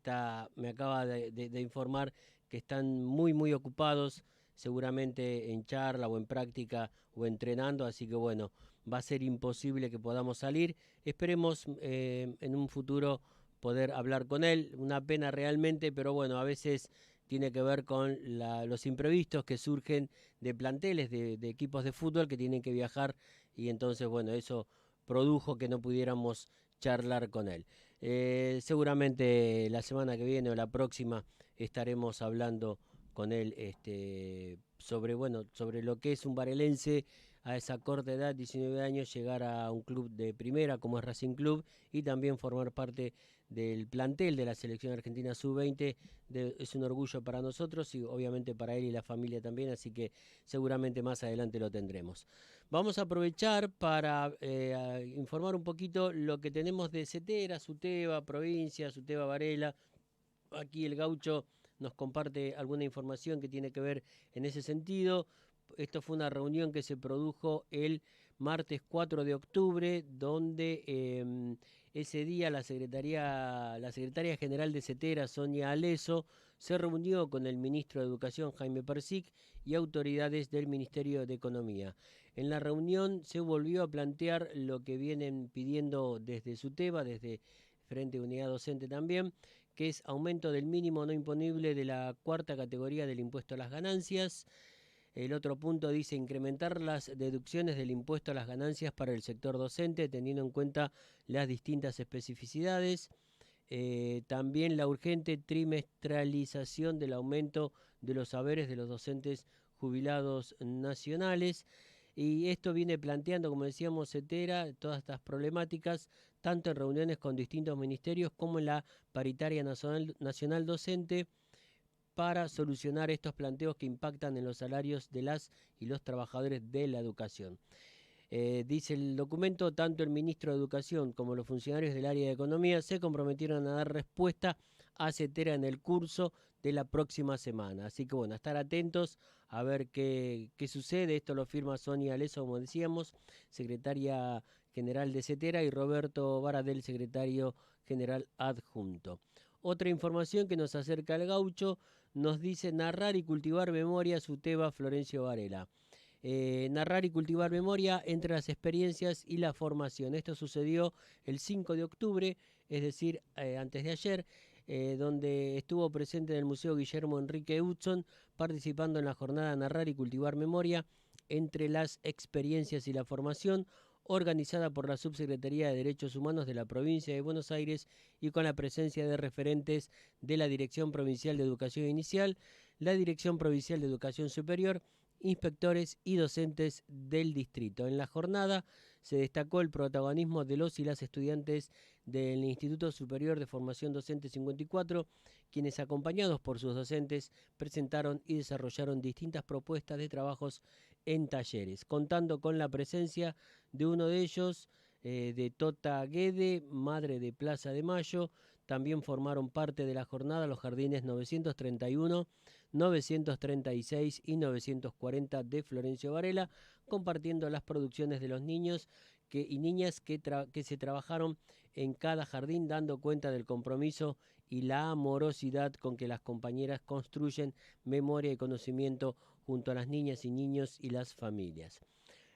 me acaba de informar que están muy muy ocupados, seguramente en charla o en práctica o entrenando, así que bueno, va a ser imposible que podamos salir. Esperemos en un futuro poder hablar con él, una pena realmente, pero bueno, a veces tiene que ver con los imprevistos que surgen de planteles, de equipos de fútbol que tienen que viajar y entonces bueno, eso produjo que no pudiéramos charlar con él. Seguramente la semana que viene o la próxima estaremos hablando con él sobre lo que es un varelense a esa corta edad, 19 años, llegar a un club de primera como es Racing Club y también formar parte del plantel de la selección argentina sub-20. Es un orgullo para nosotros y obviamente para él y la familia también, así que seguramente más adelante lo tendremos. Vamos a aprovechar para informar un poquito lo que tenemos de Cetera, Suteba, provincia, Suteba Varela. Aquí el Gaucho nos comparte alguna información que tiene que ver en ese sentido. Esto fue una reunión que se produjo el martes 4 de octubre, donde ese día la secretaria general de Cetera, Sonia Aleso, se reunió con el ministro de Educación, Jaime Persic, y autoridades del Ministerio de Economía. En la reunión se volvió a plantear lo que vienen pidiendo desde Suteba, desde Frente Unidad Docente también, que es aumento del mínimo no imponible de la cuarta categoría del impuesto a las ganancias. El otro punto dice incrementar las deducciones del impuesto a las ganancias para el sector docente, teniendo en cuenta las distintas especificidades. También la urgente trimestralización del aumento de los saberes de los docentes jubilados nacionales. Y esto viene planteando, como decíamos, Cetera, todas estas problemáticas, tanto en reuniones con distintos ministerios como en la paritaria nacional docente, para solucionar estos planteos que impactan en los salarios de las y los trabajadores de la educación. Dice el documento, tanto el ministro de Educación como los funcionarios del área de Economía se comprometieron a dar respuesta a Cetera en el curso de la próxima semana. Así que bueno, a estar atentos a ver qué sucede. Esto lo firma Sonia Aleso, como decíamos, secretaria general de Cetera, y Roberto Baradel, secretario general adjunto. Otra información que nos acerca al Gaucho nos dice narrar y cultivar memoria Suteba Florencio Varela. Narrar y cultivar memoria entre las experiencias y la formación. Esto sucedió el 5 de octubre, es decir, antes de ayer, donde estuvo presente en el Museo Guillermo Enrique Hudson, participando en la jornada Narrar y cultivar memoria entre las experiencias y la formación, organizada por la Subsecretaría de Derechos Humanos de la Provincia de Buenos Aires y con la presencia de referentes de la Dirección Provincial de Educación Inicial, la Dirección Provincial de Educación Superior, inspectores y docentes del distrito. En la jornada se destacó el protagonismo de los y las estudiantes del Instituto Superior de Formación Docente 54, quienes, acompañados por sus docentes, presentaron y desarrollaron distintas propuestas de trabajos en talleres, contando con la presencia de uno de ellos, de Tota Guede, madre de Plaza de Mayo. También formaron parte de la jornada los jardines 931, 936 y 940 de Florencio Varela, compartiendo las producciones de los niños y niñas que se trabajaron en cada jardín, dando cuenta del compromiso y la amorosidad con que las compañeras construyen memoria y conocimiento junto a las niñas y niños y las familias.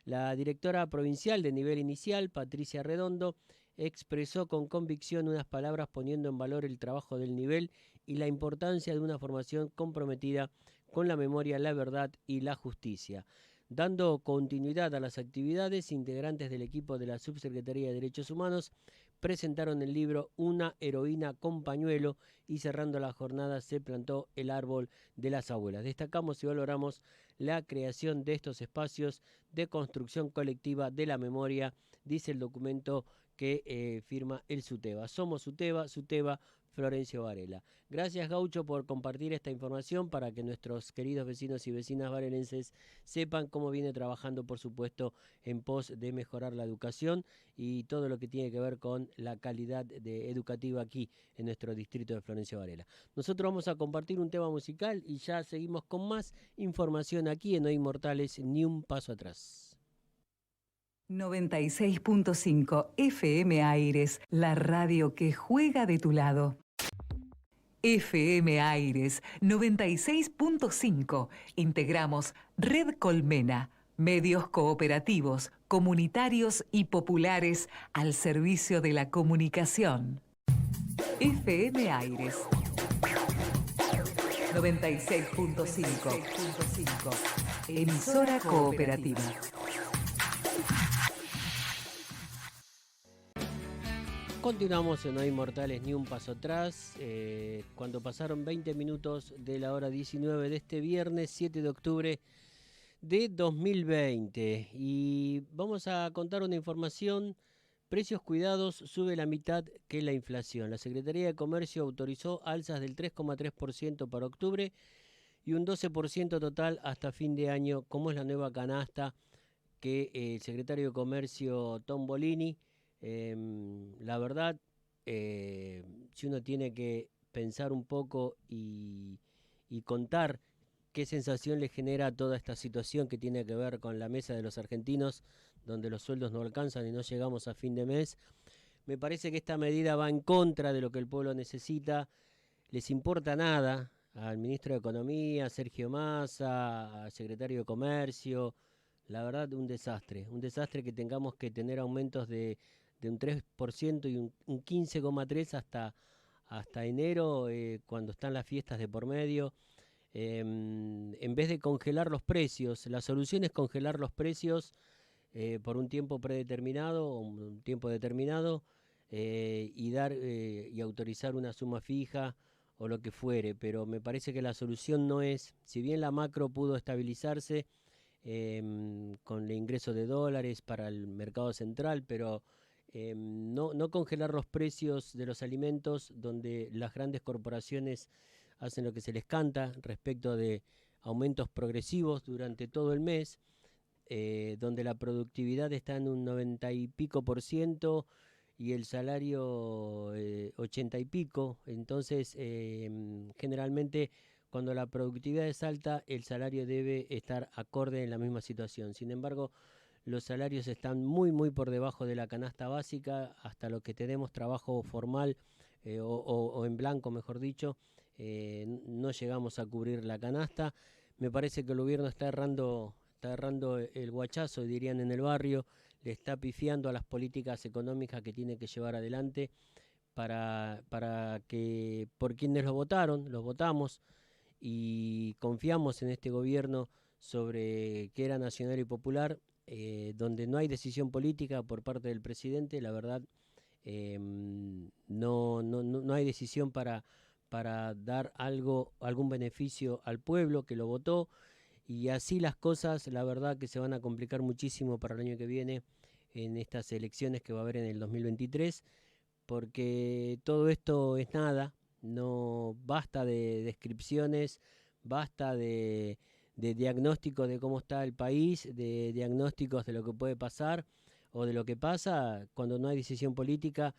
La directora provincial de nivel inicial, Patricia Redondo, expresó con convicción unas palabras poniendo en valor el trabajo del nivel y la importancia de una formación comprometida con la memoria, la verdad y la justicia. Dando continuidad a las actividades, integrantes del equipo de la Subsecretaría de Derechos Humanos presentaron el libro Una heroína con pañuelo y cerrando la jornada se plantó el árbol de las abuelas. Destacamos y valoramos la creación de estos espacios de construcción colectiva de la memoria, dice el documento que firma el SUTEBA. Somos SUTEBA Florencio Varela. Gracias, Gaucho, por compartir esta información para que nuestros queridos vecinos y vecinas varelenses sepan cómo viene trabajando, por supuesto, en pos de mejorar la educación y todo lo que tiene que ver con la calidad educativa aquí en nuestro distrito de Florencio Varela. Nosotros vamos a compartir un tema musical y ya seguimos con más información aquí en Hoy Inmortales, ni un paso atrás. 96.5 FM Aires, la radio que juega de tu lado. FM Aires 96.5. Integramos Red Colmena, medios cooperativos, comunitarios y populares al servicio de la comunicación. FM Aires 96.5. Emisora cooperativa. Continuamos en Hoy Mortales, ni un paso atrás, cuando pasaron 20 minutos de la hora 19 de este viernes 7 de octubre de 2020. Y vamos a contar una información: precios cuidados sube la mitad que la inflación. La Secretaría de Comercio autorizó alzas del 3,3% para octubre y un 12% total hasta fin de año, como es la nueva canasta que el secretario de Comercio Tom Bolini. La verdad, si uno tiene que pensar un poco y contar qué sensación le genera toda esta situación que tiene que ver con la mesa de los argentinos, donde los sueldos no alcanzan y no llegamos a fin de mes, me parece que esta medida va en contra de lo que el pueblo necesita. Les importa nada al ministro de Economía, Sergio Massa, al secretario de Comercio. La verdad, un desastre que tengamos que tener aumentos de un 3% y un 15,3% hasta enero, cuando están las fiestas de por medio. En vez de congelar los precios, la solución es congelar los precios por un tiempo predeterminado o un tiempo determinado, y dar y autorizar una suma fija o lo que fuere, pero me parece que la solución no es, si bien la macro pudo estabilizarse con el ingreso de dólares para el mercado central, pero no congelar los precios de los alimentos, donde las grandes corporaciones hacen lo que se les canta respecto de aumentos progresivos durante todo el mes, donde la productividad está en un 90 y pico % y el salario 80 y pico. Entonces, generalmente cuando la productividad es alta, el salario debe estar acorde en la misma situación. Sin embargo, los salarios están muy por debajo de la canasta básica. Hasta lo que tenemos trabajo formal o en blanco, mejor dicho, no llegamos a cubrir la canasta. Me parece que el gobierno está errando el guachazo, dirían en el barrio, le está pifiando a las políticas económicas que tiene que llevar adelante para que, por quienes los votamos y confiamos en este gobierno sobre que era nacional y popular, donde no hay decisión política por parte del presidente. La verdad, no hay decisión para dar algún beneficio al pueblo que lo votó, y así las cosas, la verdad que se van a complicar muchísimo para el año que viene en estas elecciones que va a haber en el 2023, porque todo esto es nada. No basta de descripciones, basta de diagnósticos de cómo está el país, de diagnósticos de lo que puede pasar o de lo que pasa, cuando no hay decisión política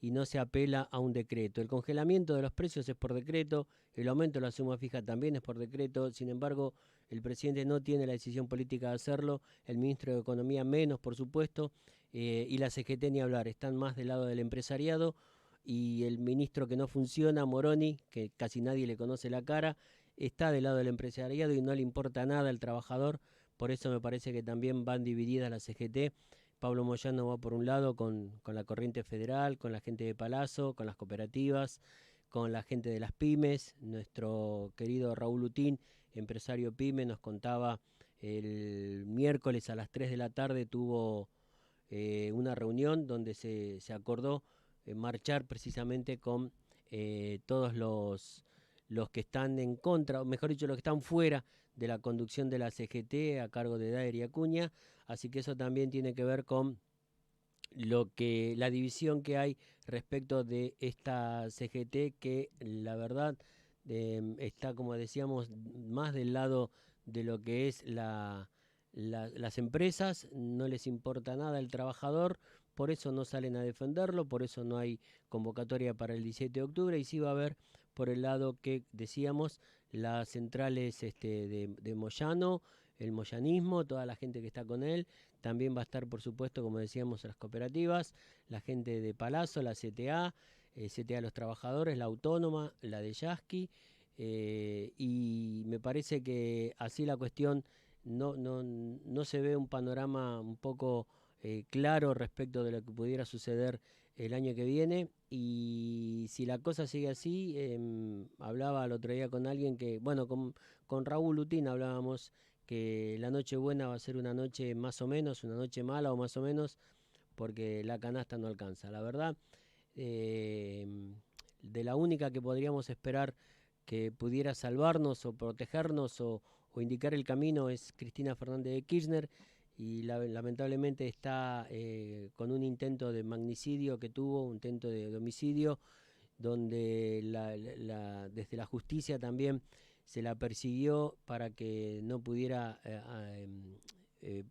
y no se apela a un decreto. El congelamiento de los precios es por decreto, el aumento de la suma fija también es por decreto, sin embargo, el presidente no tiene la decisión política de hacerlo, el ministro de Economía menos, por supuesto, y la CGT ni hablar, están más del lado del empresariado, y el ministro que no funciona, Moroni, que casi nadie le conoce la cara, está del lado del empresariado y no le importa nada al trabajador, por eso me parece que también van divididas la CGT. Pablo Moyano va por un lado con la corriente federal, con la gente de Palazzo, con las cooperativas, con la gente de las pymes. Nuestro querido Raúl Utín, empresario pyme, nos contaba el miércoles a las 3 de la tarde tuvo una reunión donde se acordó marchar precisamente con todos los que están en contra, o mejor dicho, los que están fuera de la conducción de la CGT a cargo de Daer y Acuña, así que eso también tiene que ver con la división que hay respecto de esta CGT, que la verdad está, como decíamos, más del lado de lo que es las empresas, no les importa nada el trabajador, por eso no salen a defenderlo, por eso no hay convocatoria para el 17 de octubre, y sí va a haber por el lado que decíamos, las centrales de Moyano, el moyanismo, toda la gente que está con él, también va a estar, por supuesto, como decíamos, las cooperativas, la gente de Palazzo, la CTA, CTA de los Trabajadores, la Autónoma, la de Yasky, y me parece que así la cuestión no se ve un panorama un poco claro respecto de lo que pudiera suceder el año que viene, y si la cosa sigue así, hablaba el otro día con alguien que, bueno, con Raúl Utín hablábamos que la noche buena va a ser una noche más o menos, una noche mala o más o menos, porque la canasta no alcanza. La verdad, de la única que podríamos esperar que pudiera salvarnos o protegernos o indicar el camino es Cristina Fernández de Kirchner, y lamentablemente está con un intento de magnicidio que tuvo, un intento de homicidio, donde desde la justicia también se la persiguió para que no pudiera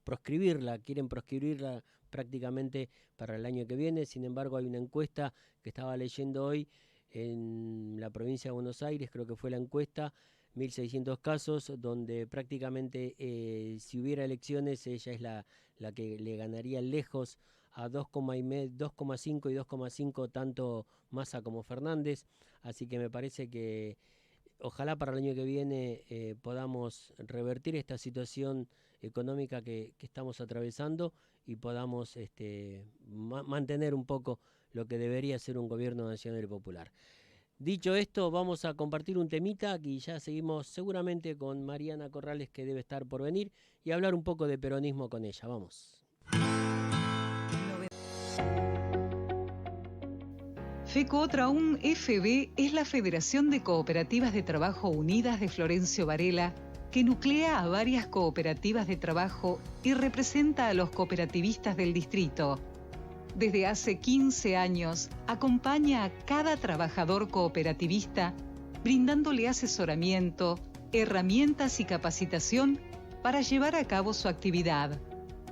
proscribirla, quieren proscribirla prácticamente para el año que viene. Sin embargo, hay una encuesta que estaba leyendo hoy en la provincia de Buenos Aires, creo que fue la encuesta, 1.600 casos, donde prácticamente si hubiera elecciones ella es la que le ganaría lejos a 2,5 y 2,5 tanto Massa como Fernández, así que me parece que ojalá para el año que viene podamos revertir esta situación económica que estamos atravesando y podamos mantener un poco lo que debería ser un gobierno nacional y popular. Dicho esto, vamos a compartir un temita y ya seguimos seguramente con Mariana Corrales, que debe estar por venir, y hablar un poco de peronismo con ella. Vamos. FECOTRAUN FB es la Federación de Cooperativas de Trabajo Unidas de Florencio Varela, que nuclea a varias cooperativas de trabajo y representa a los cooperativistas del distrito. Desde hace 15 años, acompaña a cada trabajador cooperativista, brindándole asesoramiento, herramientas y capacitación para llevar a cabo su actividad.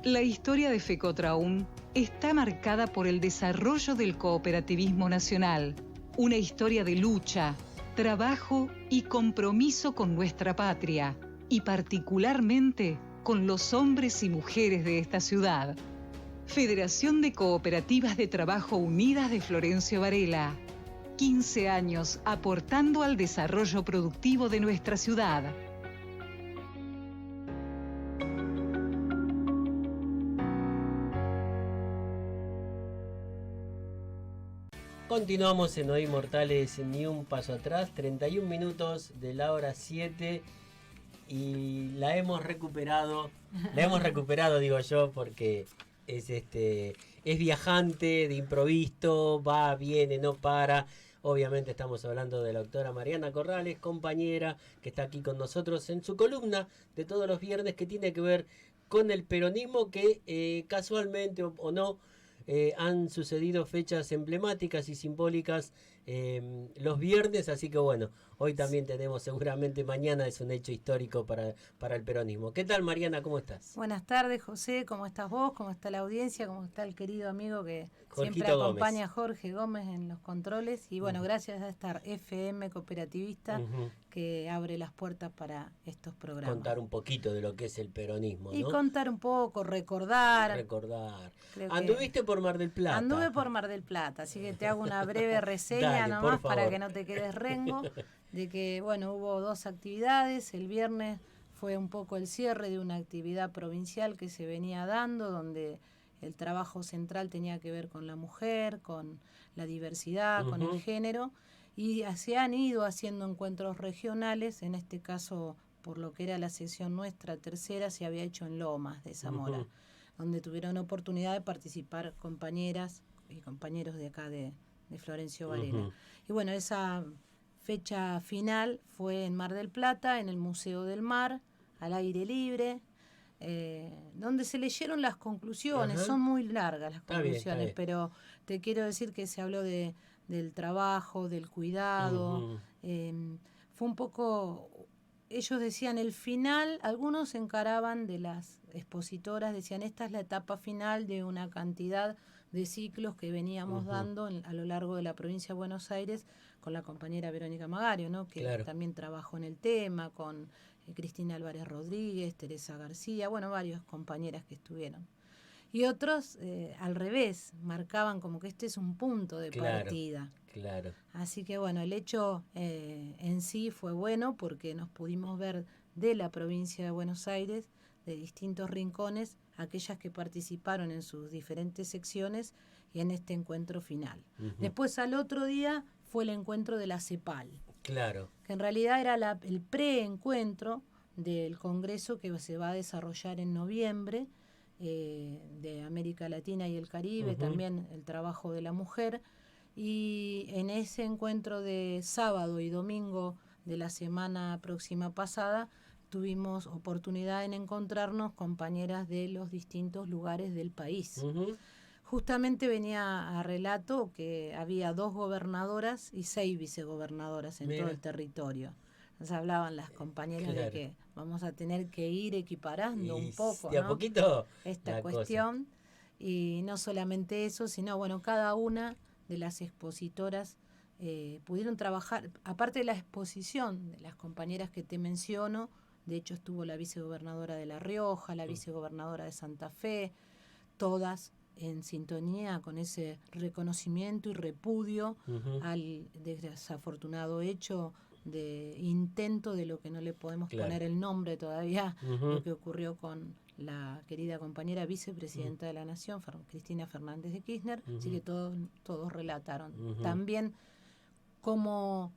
La historia de FECOTRAUN está marcada por el desarrollo del cooperativismo nacional, una historia de lucha, trabajo y compromiso con nuestra patria, y particularmente con los hombres y mujeres de esta ciudad. Federación de Cooperativas de Trabajo Unidas de Florencio Varela. 15 años aportando al desarrollo productivo de nuestra ciudad. Continuamos en Hoy Mortales, ni un paso atrás, 31 minutos de la hora 7, y la hemos recuperado digo yo, porque es viajante, de improviso, va, viene, no para. Obviamente estamos hablando de la doctora Mariana Corrales, compañera, que está aquí con nosotros en su columna de todos los viernes, que tiene que ver con el peronismo, que casualmente o no, han sucedido fechas emblemáticas y simbólicas los viernes, así que bueno, hoy también tenemos, seguramente mañana es un hecho histórico para el peronismo. ¿Qué tal, Mariana? ¿Cómo estás? Buenas tardes, José. ¿Cómo estás vos? ¿Cómo está la audiencia? ¿Cómo está el querido amigo que Jorgito siempre acompaña Gómez. a Jorge Gómez en los controles? Y bueno, gracias a esta FM cooperativista que abre las puertas para estos programas. Contar un poquito de lo que es el peronismo, ¿no? Y contar un poco, recordar. ¿Anduviste por Mar del Plata? Anduve por Mar del Plata, así que te hago una breve reseña nomás para que no te quedes rengo, de que bueno, hubo 2 actividades. El viernes fue un poco el cierre de una actividad provincial que se venía dando, donde el trabajo central tenía que ver con la mujer, con la diversidad, con el género, y se han ido haciendo encuentros regionales. En este caso, por lo que era la sesión nuestra tercera, se había hecho en Lomas de Zamora, donde tuvieron oportunidad de participar compañeras y compañeros de acá de Florencio Varela. Y bueno, esa fecha final fue en Mar del Plata, en el Museo del Mar, al aire libre, donde se leyeron las conclusiones. Son muy largas las conclusiones, está bien. Pero te quiero decir que se habló del trabajo, del cuidado. Fue un poco... Ellos decían el final, algunos encaraban de las expositoras, decían esta es la etapa final de una cantidad de ciclos que veníamos dando a lo largo de la provincia de Buenos Aires con la compañera Verónica Magario, ¿no? Que también trabajó en el tema, con Cristina Álvarez Rodríguez, Teresa García, bueno, varias compañeras que estuvieron. Y otros, al revés, marcaban como que este es un punto de partida. Claro. Así que bueno, el hecho en sí fue bueno porque nos pudimos ver de la provincia de Buenos Aires, de distintos rincones, aquellas que participaron en sus diferentes secciones y en este encuentro final. Después al otro día fue el encuentro de la CEPAL. Claro. Que en realidad era el preencuentro del congreso que se va a desarrollar en noviembre, de América Latina y el Caribe, también el trabajo de la mujer. Y en ese encuentro de sábado y domingo de la semana próxima pasada tuvimos oportunidad en encontrarnos compañeras de los distintos lugares del país. Justamente venía a relato que había 2 gobernadoras y 6 vicegobernadoras en todo el territorio. Nos hablaban las compañeras de que vamos a tener que ir equiparando un poco, de a poquito esta cuestión. Y no solamente eso, sino bueno, cada una de las expositoras pudieron trabajar, aparte de la exposición de las compañeras que te menciono. De hecho estuvo la vicegobernadora de La Rioja, la vicegobernadora de Santa Fe, todas en sintonía con ese reconocimiento y repudio al desafortunado hecho de intento de lo que no le podemos poner el nombre todavía, lo que ocurrió con la querida compañera vicepresidenta de la Nación, Cristina Fernández de Kirchner. Así que todos relataron. También como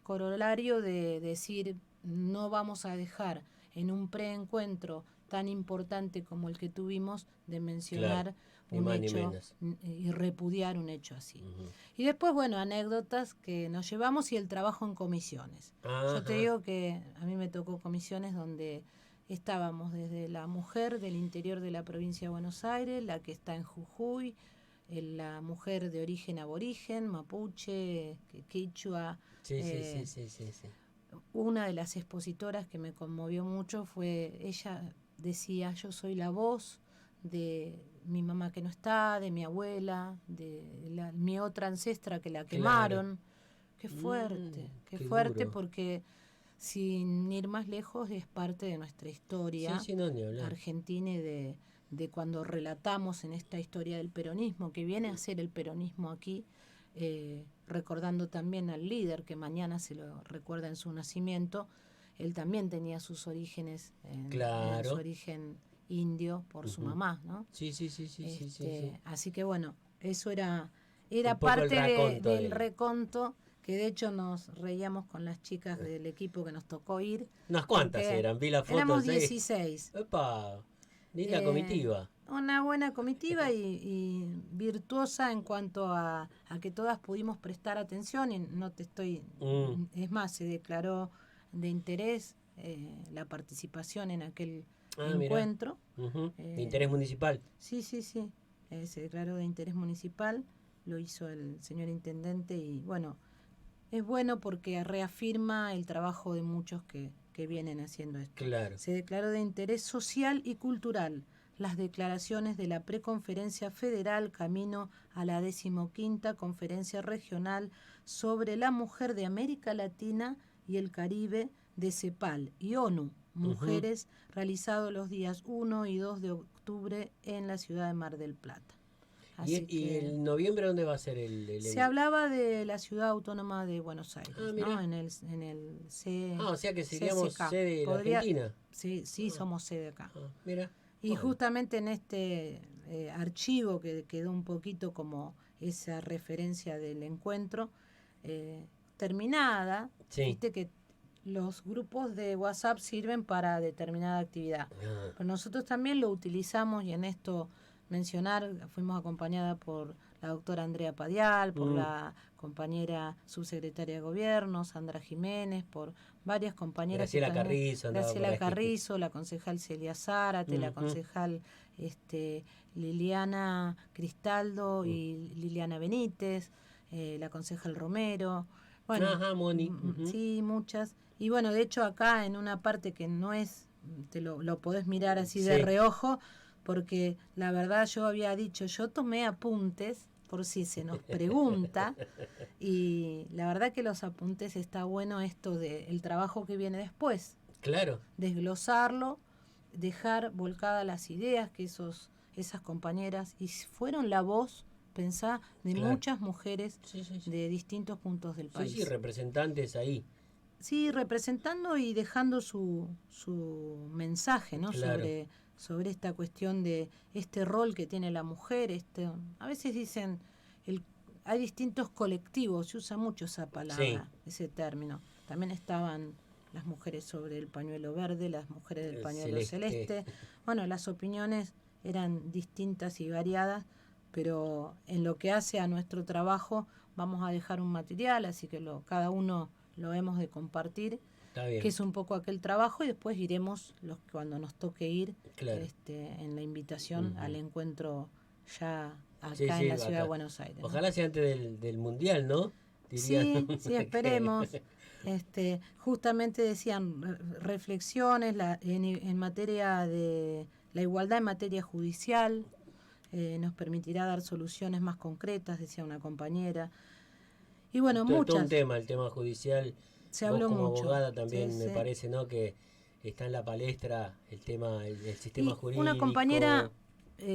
corolario de decir, no vamos a dejar en un preencuentro tan importante como el que tuvimos de mencionar un hecho y repudiar un hecho así. Y después, bueno, anécdotas que nos llevamos y el trabajo en comisiones. Yo te digo que a mí me tocó comisiones donde estábamos desde la mujer del interior de la provincia de Buenos Aires, la que está en Jujuy, la mujer de origen aborigen, mapuche, quichua. Sí. Una de las expositoras que me conmovió mucho fue, ella decía, yo soy la voz de mi mamá que no está, de mi abuela, de mi otra ancestra que la quemaron. Qué fuerte, qué fuerte duro. Porque sin ir más lejos es parte de nuestra historia argentina y de cuando relatamos en esta historia del peronismo, que viene a ser el peronismo aquí, recordando también al líder que mañana se lo recuerda en su nacimiento. Él también tenía sus orígenes en su origen indio por su mamá, ¿no? Sí. Así que bueno, eso era parte del reconto, que de hecho nos reíamos con las chicas del equipo que nos tocó ir. ¿Unas cuantas eran? Vi la foto. Éramos 16. ¡Epa! Linda comitiva. Una buena comitiva y virtuosa en cuanto a que todas pudimos prestar atención, y no te estoy... Es más, se declaró de interés la participación en aquel encuentro. ¿De interés municipal? Sí. se declaró de interés municipal, lo hizo el señor intendente y bueno, es bueno porque reafirma el trabajo de muchos que vienen haciendo esto. Claro. Se declaró de interés social y cultural las declaraciones de la Preconferencia Federal camino a la 15ª Conferencia Regional sobre la Mujer de América Latina y el Caribe de CEPAL y ONU, Mujeres, realizado los días 1 y 2 de octubre en la ciudad de Mar del Plata. ¿Y en noviembre dónde va a ser el Se hablaba de la ciudad autónoma de Buenos Aires, ¿no? En el C. O sea que seríamos CCK. sede de la Argentina. Sí, somos sede acá. Mira. Y justamente en este archivo que quedó un poquito como esa referencia del encuentro, terminada, viste que los grupos de WhatsApp sirven para determinada actividad. Pero nosotros también lo utilizamos y en esto mencionar, fuimos acompañada por la doctora Andrea Padial, por la compañera subsecretaria de Gobierno, Sandra Jiménez, por varias compañeras. Graciela Carrizo, la concejal Celia Zárate, la concejal Liliana Cristaldo y Liliana Benítez, la concejal Romero. Bueno, Moni. Sí, muchas. Y bueno, de hecho acá en una parte que no es, te lo podés mirar así de reojo, porque la verdad yo había dicho, yo tomé apuntes por si se nos pregunta, y la verdad que los apuntes está bueno esto del trabajo que viene después. Claro. Desglosarlo, dejar volcadas las ideas que esas compañeras, y fueron la voz, pensá, de muchas mujeres de distintos puntos del país. Sí, representantes ahí. Sí, representando y dejando su mensaje, ¿no? Claro. Sobre esta cuestión de este rol que tiene la mujer. A veces dicen, hay distintos colectivos, se usa mucho esa palabra, ese término. También estaban las mujeres sobre el pañuelo verde, las mujeres del pañuelo celeste. Bueno, las opiniones eran distintas y variadas, pero en lo que hace a nuestro trabajo vamos a dejar un material, así que cada uno lo hemos de compartir, que es un poco aquel trabajo, y después iremos cuando nos toque ir en la invitación al encuentro ya acá en la ciudad de Buenos Aires. Ojalá sea antes del Mundial, ¿no? Sí, esperemos. Justamente decían reflexiones en materia de la igualdad en materia judicial, nos permitirá dar soluciones más concretas, decía una compañera. Y bueno, todo un tema, el tema judicial. Se habló como mucho. Abogada también me parece, ¿no? Que está en la palestra el tema del sistema jurídico. Una compañera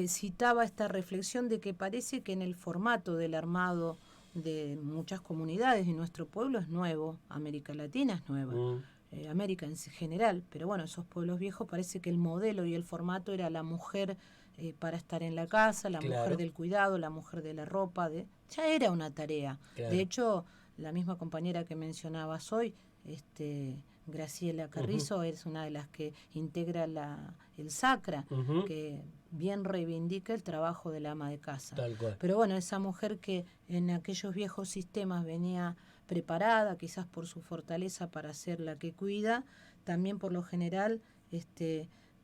citaba esta reflexión de que parece que en el formato del armado de muchas comunidades y nuestro pueblo es nuevo, América Latina es nueva, América en general, pero bueno, esos pueblos viejos parece que el modelo y el formato era la mujer para estar en la casa, la mujer del cuidado, la mujer de la ropa, ya era una tarea. De hecho, la misma compañera que mencionabas hoy, Graciela Carrizo, es una de las que integra el SACRA, que bien reivindica el trabajo de la ama de casa. Tal cual. Pero bueno, esa mujer que en aquellos viejos sistemas venía preparada, quizás por su fortaleza para ser la que cuida, también por lo general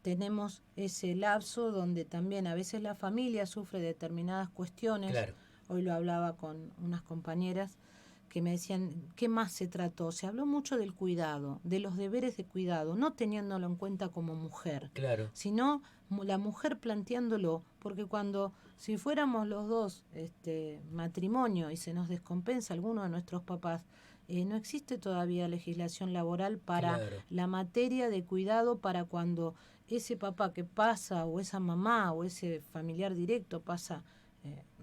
tenemos ese lapso donde también a veces la familia sufre determinadas cuestiones. Claro. Hoy lo hablaba con unas compañeras que me decían, ¿qué más se trató? Se habló mucho del cuidado, de los deberes de cuidado, no teniéndolo en cuenta como mujer, sino la mujer planteándolo, porque si fuéramos los dos matrimonio y se nos descompensa alguno de nuestros papás, no existe todavía legislación laboral para la materia de cuidado, para cuando ese papá que pasa, o esa mamá, o ese familiar directo pasa.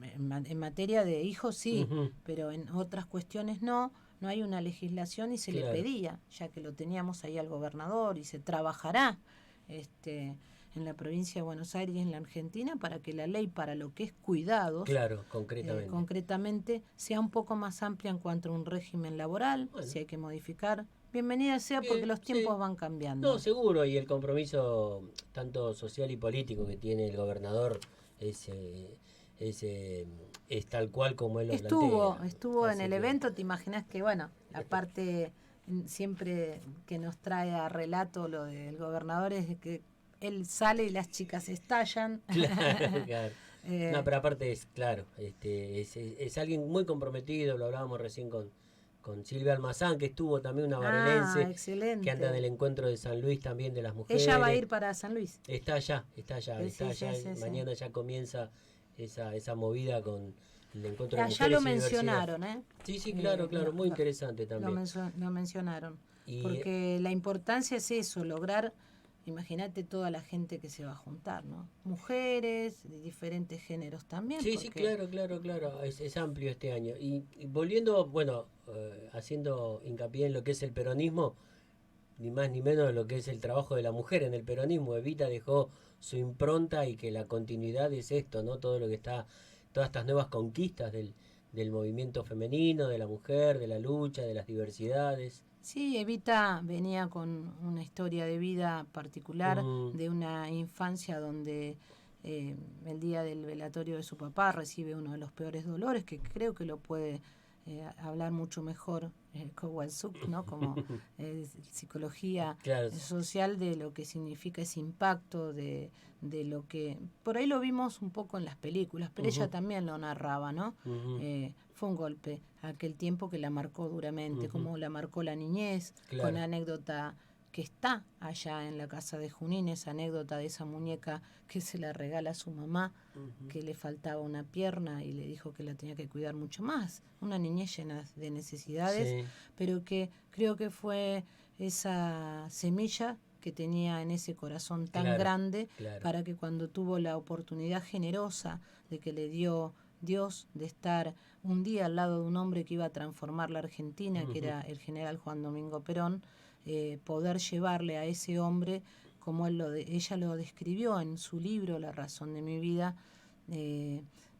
En materia de hijos sí, pero en otras cuestiones no hay una legislación y se le pedía, ya que lo teníamos ahí al gobernador, y se trabajará en la provincia de Buenos Aires y en la Argentina para que la ley para lo que es cuidados, concretamente, sea un poco más amplia en cuanto a un régimen laboral, si hay que modificar. Bienvenida sea, porque los tiempos van cambiando. No, seguro, y el compromiso tanto social y político que tiene el gobernador es tal cual como él lo plantea. Estuvo en el evento, te imaginas que, bueno, la parte siempre que nos trae a relato lo del gobernador es que él sale y las chicas estallan. Claro. No, pero aparte es, claro, es alguien muy comprometido, lo hablábamos recién con Silvia Almazán, que estuvo también, una varelense, excelente, que anda en el encuentro de San Luis también de las mujeres. Ella va a ir para San Luis. Está allá. Sí. Mañana ya comienza esa movida con el encuentro de mujeres. Ya lo mencionaron, ¿eh? Sí, claro, muy interesante también. Lo mencionaron. Porque la importancia es eso, lograr, imagínate toda la gente que se va a juntar, ¿no? Mujeres de diferentes géneros también. Sí, claro. Es amplio este año. Y volviendo, haciendo hincapié en lo que es el peronismo, ni más ni menos de lo que es el trabajo de la mujer en el peronismo. Evita dejó su impronta y que la continuidad es esto, ¿no? Todo lo que está, todas estas nuevas conquistas del movimiento femenino, de la mujer, de la lucha, de las diversidades. Sí, Evita venía con una historia de vida particular, de una infancia donde el día del velatorio de su papá recibe uno de los peores dolores, que creo que lo puede hablar mucho mejor Kowalczuk, ¿no? Como psicología social, de lo que significa ese impacto, de lo que por ahí lo vimos un poco en las películas, pero ella también lo narraba, ¿no? Fue un golpe aquel tiempo que la marcó duramente, como la marcó la niñez, con la anécdota que está allá en la casa de Junín, esa anécdota de esa muñeca que se la regala a su mamá, que le faltaba una pierna y le dijo que la tenía que cuidar mucho más. Una niñez llena de necesidades, pero que creo que fue esa semilla que tenía en ese corazón tan grande, para que cuando tuvo la oportunidad generosa de que le dio Dios de estar un día al lado de un hombre que iba a transformar la Argentina, que era el general Juan Domingo Perón, poder llevarle a ese hombre, como ella lo describió en su libro La razón de mi vida,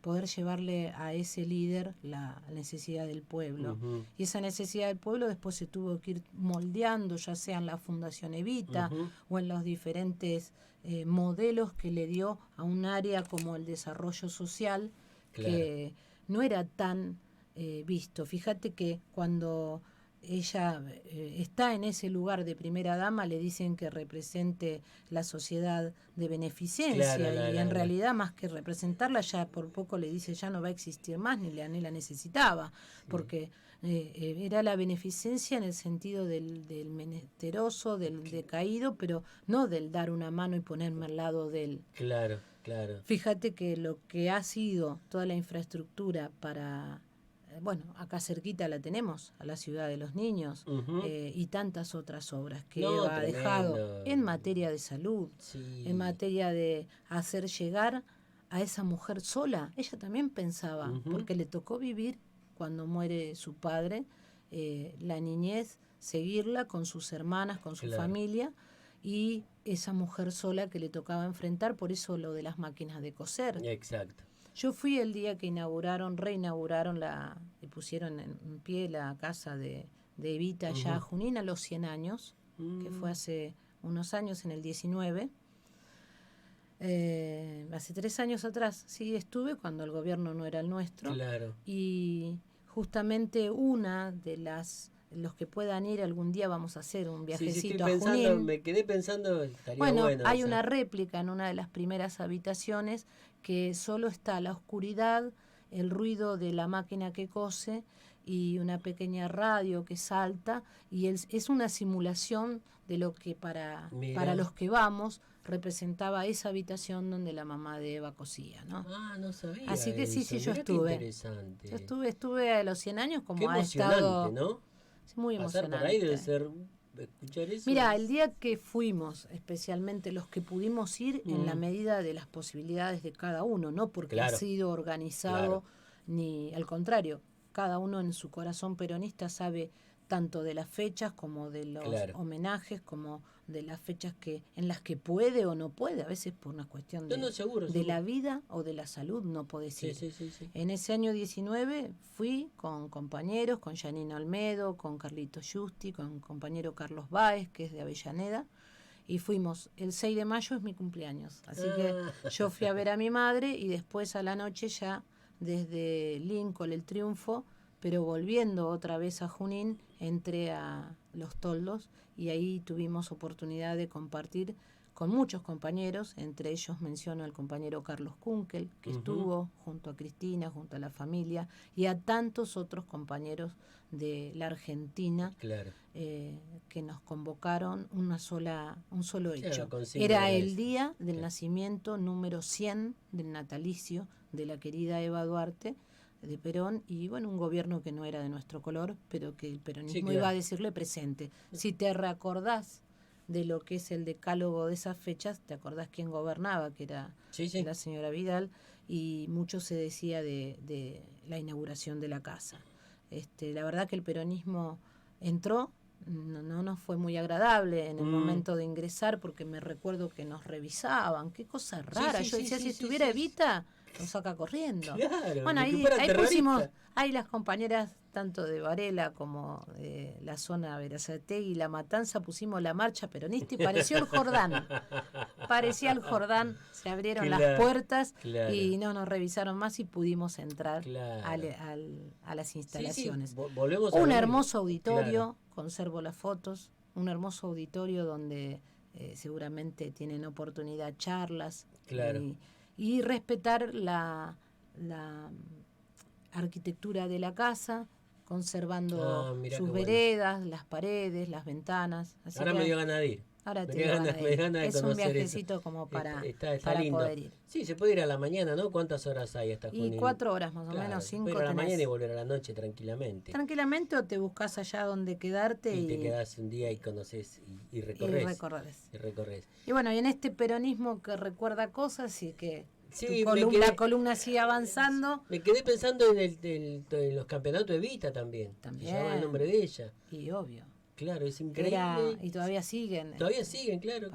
poder llevarle a ese líder la necesidad del pueblo. Y esa necesidad del pueblo después se tuvo que ir moldeando, ya sea en la Fundación Evita o en los diferentes modelos que le dio a un área como el desarrollo social, que no era tan visto. Fíjate que cuando ella está en ese lugar de primera dama, le dicen que represente la sociedad de beneficencia, y en realidad más que representarla, ya por poco le dice ya no va a existir más, ni la necesitaba, porque era la beneficencia en el sentido del menesteroso, del decaído, pero no del dar una mano y ponerme al lado de él. Claro. Fíjate que lo que ha sido toda la infraestructura para, acá cerquita la tenemos, a la Ciudad de los Niños, y tantas otras obras que Eva ha dejado en materia de salud, en materia de hacer llegar a esa mujer sola. Ella también pensaba, porque le tocó vivir cuando muere su padre, la niñez, seguirla con sus hermanas, con su familia, y esa mujer sola que le tocaba enfrentar, por eso lo de las máquinas de coser. Exacto. Yo fui el día que reinauguraron y pusieron en pie la casa de Evita allá a Junín a los 100 años, que fue hace unos años, en el 19. Hace 3 años atrás, sí, estuve cuando el gobierno no era el nuestro. Claro. Y justamente una de los que puedan ir algún día, vamos a hacer un viajecito a Junín. Me quedé pensando, estaría bueno. Hay una réplica en una de las primeras habitaciones que solo está la oscuridad, el ruido de la máquina que cose y una pequeña radio que salta, y es una simulación de lo que para los que vamos representaba esa habitación donde la mamá de Eva cosía, ¿no? No sabía. Así que eso. sí, yo estuve. Yo estuve a los 100 años, como ha estado, ¿no? Es muy emocionante. Pasar por ahí debe ser, escuchar eso. Mira, el día que fuimos, especialmente los que pudimos ir, en la medida de las posibilidades de cada uno, no porque ha sido organizado, ni al contrario, cada uno en su corazón peronista sabe tanto de las fechas como de los homenajes, como de las fechas en las que puede o no puede, a veces por una cuestión de la vida o de la salud no podés ir. Sí. En ese año 19 fui con compañeros, con Janina Olmedo, con Carlito Justi, con compañero Carlos Báez, que es de Avellaneda, y fuimos, el 6 de mayo es mi cumpleaños, así que yo fui a ver a mi madre, y después a la noche ya desde Lincoln, el Triunfo, pero volviendo otra vez a Junín, entré a Los Toldos, y ahí tuvimos oportunidad de compartir con muchos compañeros, entre ellos menciono al compañero Carlos Kunkel, que estuvo junto a Cristina, junto a la familia, y a tantos otros compañeros de la Argentina, que nos convocaron un solo hecho. Era el día del nacimiento número 100 del natalicio de la querida Eva Duarte, de Perón, y bueno, un gobierno que no era de nuestro color, pero que el peronismo iba a decirle presente. Si te recordás de lo que es el decálogo de esas fechas, te acordás quién gobernaba, que era la señora Vidal, y mucho se decía de la inauguración de la casa. La verdad que el peronismo entró, no nos fue muy agradable en el momento de ingresar, porque me recuerdo que nos revisaban, qué cosa rara. Yo decía, si estuviera Evita, nos saca corriendo. Claro, bueno, ahí pusimos, ahí las compañeras tanto de Varela como de la zona Berazategui y La Matanza, pusimos la marcha peronista y pareció el Jordán. Parecía el Jordán, se abrieron las puertas y no nos revisaron más y pudimos entrar a las instalaciones. Volvemos un hermoso auditorio, conservo las fotos, un hermoso auditorio donde seguramente tienen oportunidad charlas y respetar la arquitectura de la casa, conservando sus veredas, las paredes, las ventanas. Así ahora me dio ganas de ir. Ahora te dio ganas de es un viajecito eso. Como para poder ir. Sí, se puede ir a la mañana, ¿no? ¿Cuántas horas hay hasta Junín? Y 4 horas más o menos, 5. Ir a la mañana y volver a la noche tranquilamente. Tranquilamente, o te buscas allá donde quedarte. Y te quedás un día y conoces y recorres. Y recorres. Y bueno, y en este peronismo que recuerda cosas y que la columna sigue avanzando. Me quedé pensando en los campeonatos de Evita también. Se llama el nombre de ella. Y obvio. Claro, es increíble. Y todavía siguen. Claro.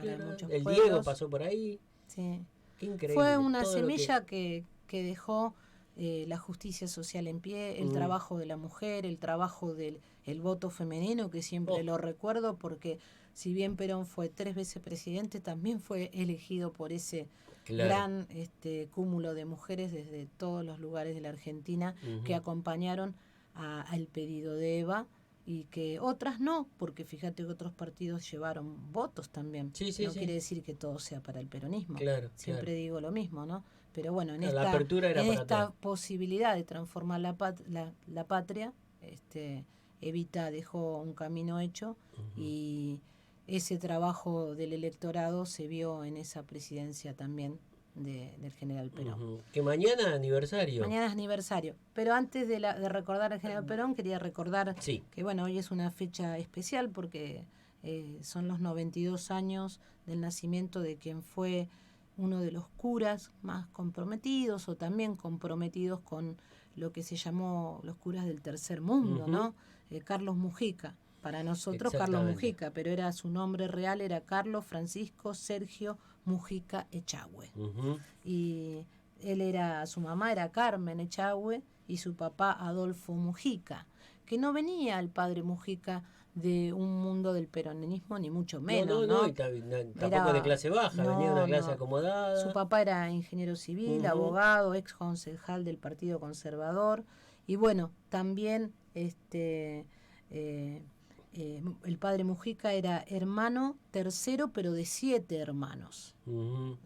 El pueblos. Diego pasó por ahí. Sí. Qué increíble. Fue una semilla que dejó la justicia social en pie, el trabajo de la mujer, el trabajo del voto femenino, que siempre lo recuerdo, porque si bien Perón fue 3 veces presidente, también fue elegido por ese gran cúmulo de mujeres desde todos los lugares de la Argentina que acompañaron al pedido de Eva, y que otras no, porque fíjate que otros partidos llevaron votos también. No quiere decir que todo sea para el peronismo. Siempre digo lo mismo, ¿no? Pero bueno, en esta posibilidad de transformar la patria, Evita dejó un camino hecho y ese trabajo del electorado se vio en esa presidencia también del general Perón. Que mañana es aniversario. Mañana es aniversario. Pero antes de recordar al general Perón, quería recordar que bueno, hoy es una fecha especial porque son los 92 años del nacimiento de quien fue uno de los curas más comprometidos, o también comprometidos con lo que se llamó los curas del tercer mundo, ¿no? Carlos Mujica. Para nosotros Carlos Mujica, pero su nombre real era Carlos Francisco Sergio Mujica Echagüe. Y su mamá era Carmen Echagüe y su papá Adolfo Mujica, que no venía el padre Mujica de un mundo del peronismo, ni mucho menos. Tampoco de clase baja, venía de una clase acomodada. Su papá era ingeniero civil, abogado, ex concejal del Partido Conservador, y bueno, también el padre Mujica era hermano tercero, pero de 7 hermanos.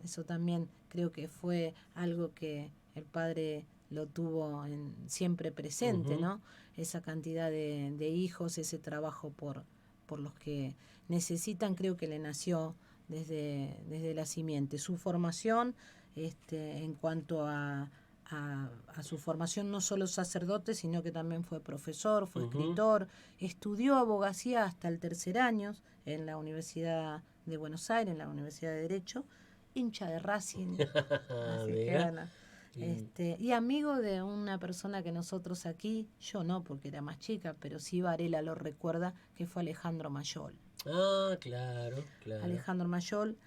Eso también creo que fue algo que el padre lo tuvo siempre presente, ¿no? Esa cantidad de hijos, ese trabajo por los que necesitan, creo que le nació desde la simiente. Su formación, en cuanto a su formación, no solo sacerdote, sino que también fue profesor, fue escritor, estudió abogacía hasta el 3er año en la Universidad de Buenos Aires, en la Universidad de Derecho, hincha de Racing, así que bueno, y amigo de una persona que nosotros aquí, yo no porque era más chica, pero sí Varela lo recuerda, que fue Alejandro Mayol. Claro. Alejandro Mayol,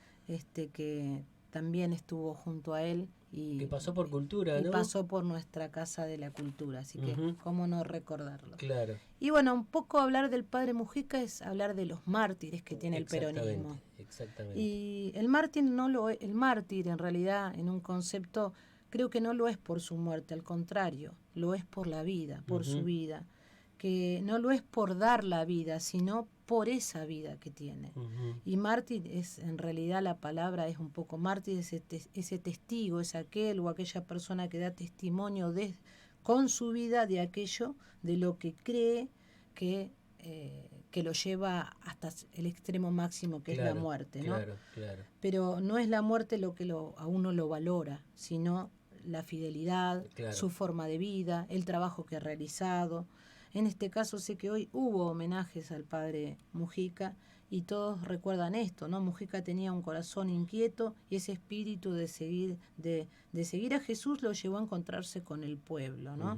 que también estuvo junto a él. Que pasó por Cultura, ¿no? Y pasó por nuestra Casa de la Cultura, así que cómo no recordarlo. Claro. Y bueno, un poco hablar del padre Mujica es hablar de los mártires que tiene el peronismo. Exactamente. Y el mártir en realidad, en un concepto, creo que no lo es por su muerte, al contrario, lo es por la vida, por su vida, que no lo es por dar la vida, sino por esa vida que tiene. Y mártir es, en realidad la palabra es un poco mártir, ese testigo, es aquel o aquella persona que da testimonio con su vida de aquello, de lo que cree que lo lleva hasta el extremo máximo, que es la muerte, ¿no? Claro. Pero no es la muerte lo que a uno lo valora, sino la fidelidad, su forma de vida, el trabajo que ha realizado. En este caso sé que hoy hubo homenajes al padre Mujica y todos recuerdan esto, ¿no? Mujica tenía un corazón inquieto y ese espíritu de seguir a Jesús lo llevó a encontrarse con el pueblo, ¿no?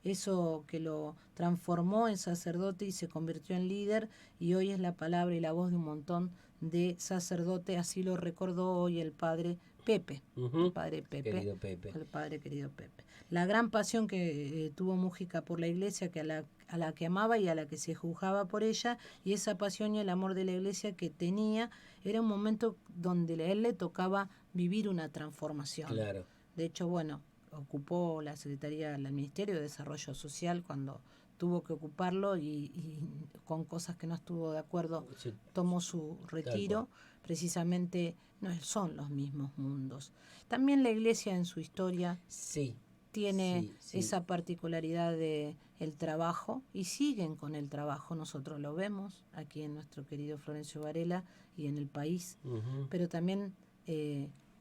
Eso que lo transformó en sacerdote y se convirtió en líder, y hoy es la palabra y la voz de un montón de sacerdotes, así lo recordó hoy el padre Pepe, el padre Pepe, el padre querido Pepe. La gran pasión que tuvo Mujica por la iglesia, que a la que amaba y a la que se juzgaba por ella, y esa pasión y el amor de la iglesia que tenía, era un momento donde a él le tocaba vivir una transformación. Claro. De hecho, bueno, ocupó la Secretaría del Ministerio de Desarrollo Social cuando tuvo que ocuparlo y con cosas que no estuvo de acuerdo tomó su retiro. Precisamente no son los mismos mundos. También la iglesia en su historia tiene esa particularidad de el trabajo, y siguen con el trabajo. Nosotros lo vemos aquí en nuestro querido Florencio Varela y en el país, pero también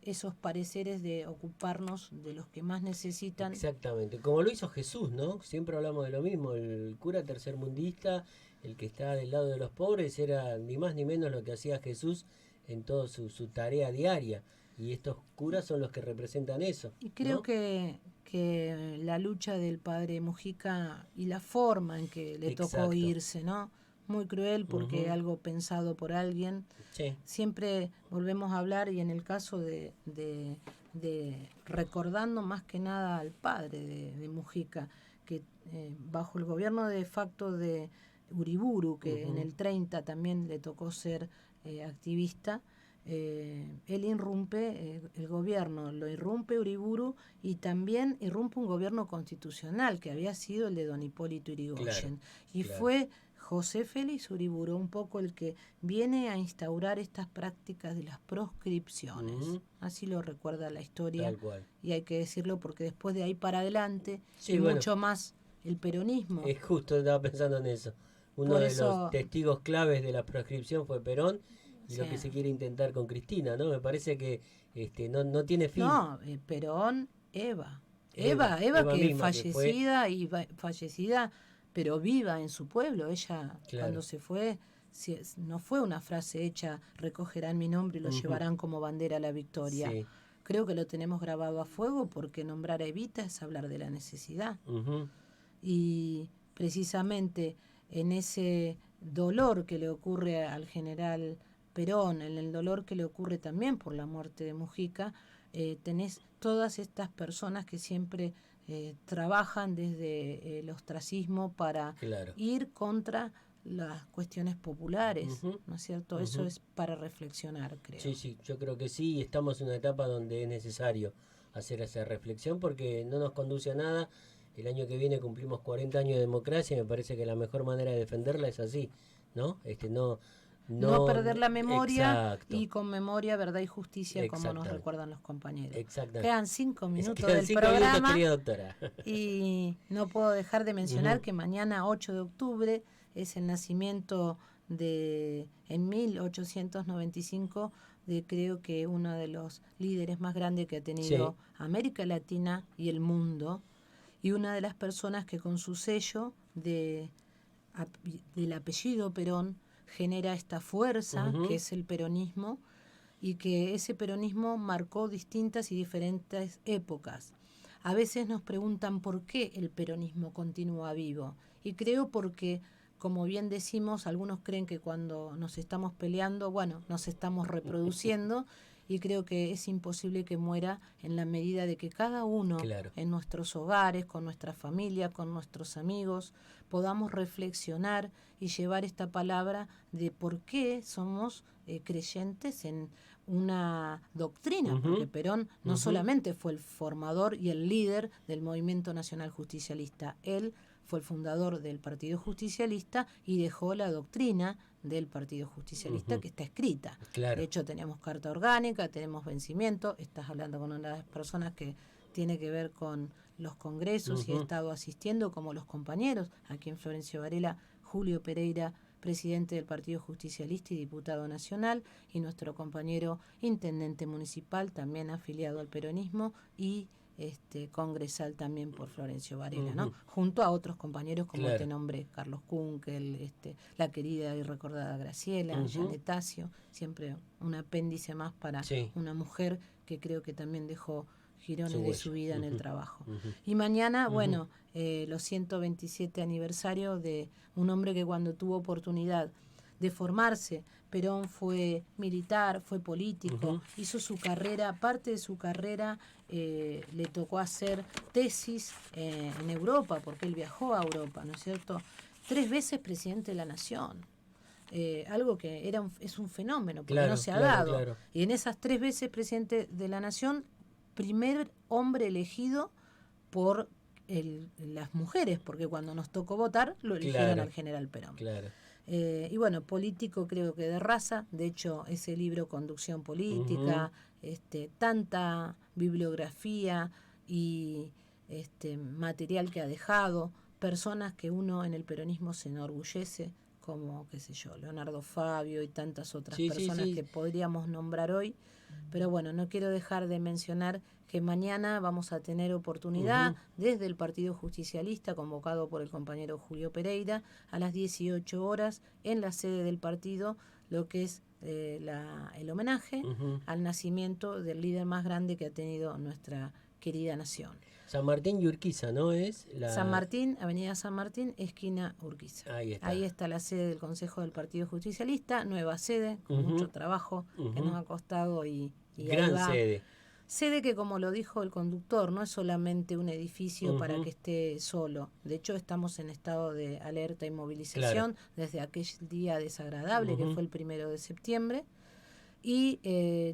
esos pareceres de ocuparnos de los que más necesitan. Exactamente, como lo hizo Jesús, ¿no? Siempre hablamos de lo mismo, el cura tercermundista, el que está del lado de los pobres, era ni más ni menos lo que hacía Jesús en toda su tarea diaria, y estos curas son los que representan eso. Y creo, ¿no? que la lucha del padre Mujica y la forma en que le tocó irse, ¿no? Muy cruel, porque algo pensado por alguien. Siempre volvemos a hablar, y en el caso de recordando más que nada al padre de Mujica, que bajo el gobierno de facto de Uriburu, que en el 30 también le tocó ser activista, él irrumpe el gobierno, lo irrumpe Uriburu, y también irrumpe un gobierno constitucional que había sido el de don Hipólito Yrigoyen, fue José Félix Uriburu un poco el que viene a instaurar estas prácticas de las proscripciones. Así lo recuerda la historia, y hay que decirlo porque después de ahí para adelante mucho más el peronismo. Es justo, estaba pensando en eso. Uno de los testigos claves de la proscripción fue Perón, y lo que se quiere intentar con Cristina, ¿no? Me parece que no tiene fin. No, Perón, Eva que fallecida, fallecida, pero viva en su pueblo. Ella cuando se fue, no fue una frase hecha, recogerán mi nombre y lo llevarán como bandera a la victoria. Creo que lo tenemos grabado a fuego, porque nombrar a Evita es hablar de la necesidad. Y precisamente en ese dolor que le ocurre al general Perón, en el dolor que le ocurre también por la muerte de Mujica, tenés todas estas personas que siempre trabajan desde el ostracismo para ir contra las cuestiones populares, ¿no es cierto? Eso es para reflexionar, creo. Sí, yo creo que sí, y estamos en una etapa donde es necesario hacer esa reflexión, porque no nos conduce a nada. El año que viene cumplimos 40 años de democracia, y me parece que la mejor manera de defenderla es así, ¿no? No perder la memoria, y con memoria, verdad y justicia, como nos recuerdan los compañeros. Quedan 5 minutos del programa, doctora. Y no puedo dejar de mencionar que mañana 8 de octubre es el nacimiento en 1895, de creo que uno de los líderes más grandes que ha tenido América Latina y el mundo, y una de las personas que con su sello del apellido Perón genera esta fuerza que es el peronismo, y que ese peronismo marcó distintas y diferentes épocas. A veces nos preguntan por qué el peronismo continúa vivo, y creo porque, como bien decimos, algunos creen que cuando nos estamos peleando, nos estamos reproduciendo, y creo que es imposible que muera en la medida de que cada uno en nuestros hogares, con nuestra familia, con nuestros amigos, podamos reflexionar y llevar esta palabra de por qué somos creyentes en una doctrina, porque Perón no solamente fue el formador y el líder del movimiento nacional justicialista, él fue el fundador del Partido Justicialista y dejó la doctrina del Partido Justicialista que está escrita. Claro. De hecho, tenemos carta orgánica, tenemos vencimiento, estás hablando con una de las personas que tiene que ver con los congresos y he estado asistiendo, como los compañeros, aquí en Florencio Varela, Julio Pereira, presidente del Partido Justicialista y diputado nacional, y nuestro compañero intendente municipal, también afiliado al peronismo, y congresal también por Florencio Varela, ¿no? Junto a otros compañeros como te nombré, Carlos Kunkel, la querida y recordada Graciela, Janet Tacio, siempre un apéndice más para una mujer que creo que también dejó girones de su vida en el trabajo. Y mañana, bueno, los 127 aniversario de un hombre que cuando tuvo oportunidad de formarse, Perón fue militar, fue político, hizo su carrera, parte de su carrera le tocó hacer tesis en Europa, porque él viajó a Europa, ¿no es cierto? 3 veces presidente de la Nación. Algo que es un fenómeno, porque no se ha dado. Claro. Y en esas 3 veces presidente de la Nación, primer hombre elegido por las mujeres, porque cuando nos tocó votar lo eligieron al general Perón. Claro. Y bueno, político creo que de raza, de hecho ese libro Conducción Política, tanta bibliografía y material que ha dejado, personas que uno en el peronismo se enorgullece, como, qué sé yo, Leonardo Fabio y tantas otras personas que podríamos nombrar hoy. Pero bueno, no quiero dejar de mencionar que mañana vamos a tener oportunidad desde el Partido Justicialista, convocado por el compañero Julio Pereira, a las 18 horas en la sede del partido, lo que es el homenaje al nacimiento del líder más grande que ha tenido nuestra querida nación. San Martín y Urquiza, ¿no es? San Martín, Avenida San Martín, esquina Urquiza. Ahí está la sede del Consejo del Partido Justicialista, nueva sede, con mucho trabajo que nos ha costado y gran sede. Sede que, como lo dijo el conductor, no es solamente un edificio para que esté solo. De hecho, estamos en estado de alerta y movilización desde aquel día desagradable que fue el 1 de septiembre. Y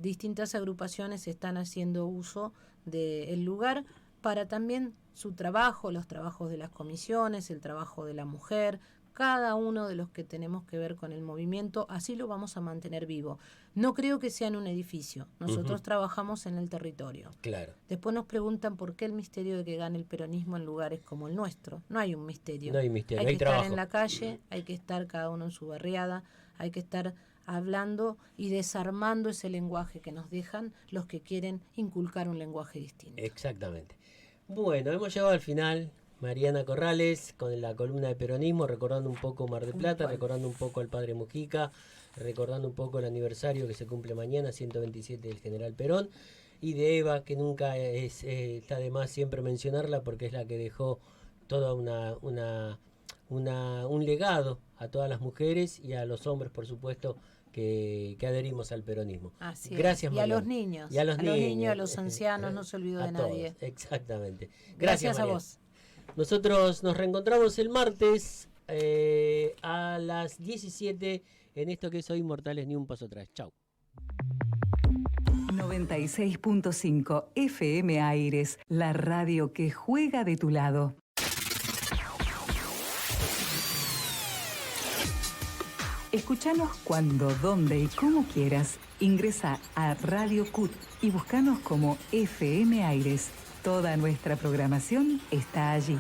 distintas agrupaciones están haciendo uso del lugar para también su trabajo, los trabajos de las comisiones, el trabajo de la mujer, cada uno de los que tenemos que ver con el movimiento, así lo vamos a mantener vivo. No creo que sea en un edificio, nosotros trabajamos en el territorio. Claro. Después nos preguntan por qué el misterio de que gane el peronismo en lugares como el nuestro. No hay un misterio. No hay misterio, hay que estar en la calle, hay que estar cada uno en su barriada, hay que estar hablando y desarmando ese lenguaje que nos dejan los que quieren inculcar un lenguaje distinto. Exactamente. Bueno, hemos llegado al final. Mariana Corrales con la columna de peronismo, recordando un poco Mar del Plata, recordando un poco al padre Mujica, recordando un poco el aniversario que se cumple mañana, 127 del general Perón, y de Eva, que nunca está de más siempre mencionarla, porque es la que dejó toda un legado a todas las mujeres y a los hombres, por supuesto, que adherimos al peronismo. Así Gracias, es. Mariana. Y a los niños. Y a los niños, a los ancianos, no se olvidó de nadie. Todos, exactamente. Gracias a vos. Nosotros nos reencontramos el martes a las 17 en esto que es Hoy Mortales Ni un Paso Atrás. Chau. 96.5 FM Aires, la radio que juega de tu lado. Escúchanos cuando, donde y como quieras. Ingresa a Radio CUT y búscanos como FM Aires. Toda nuestra programación está allí.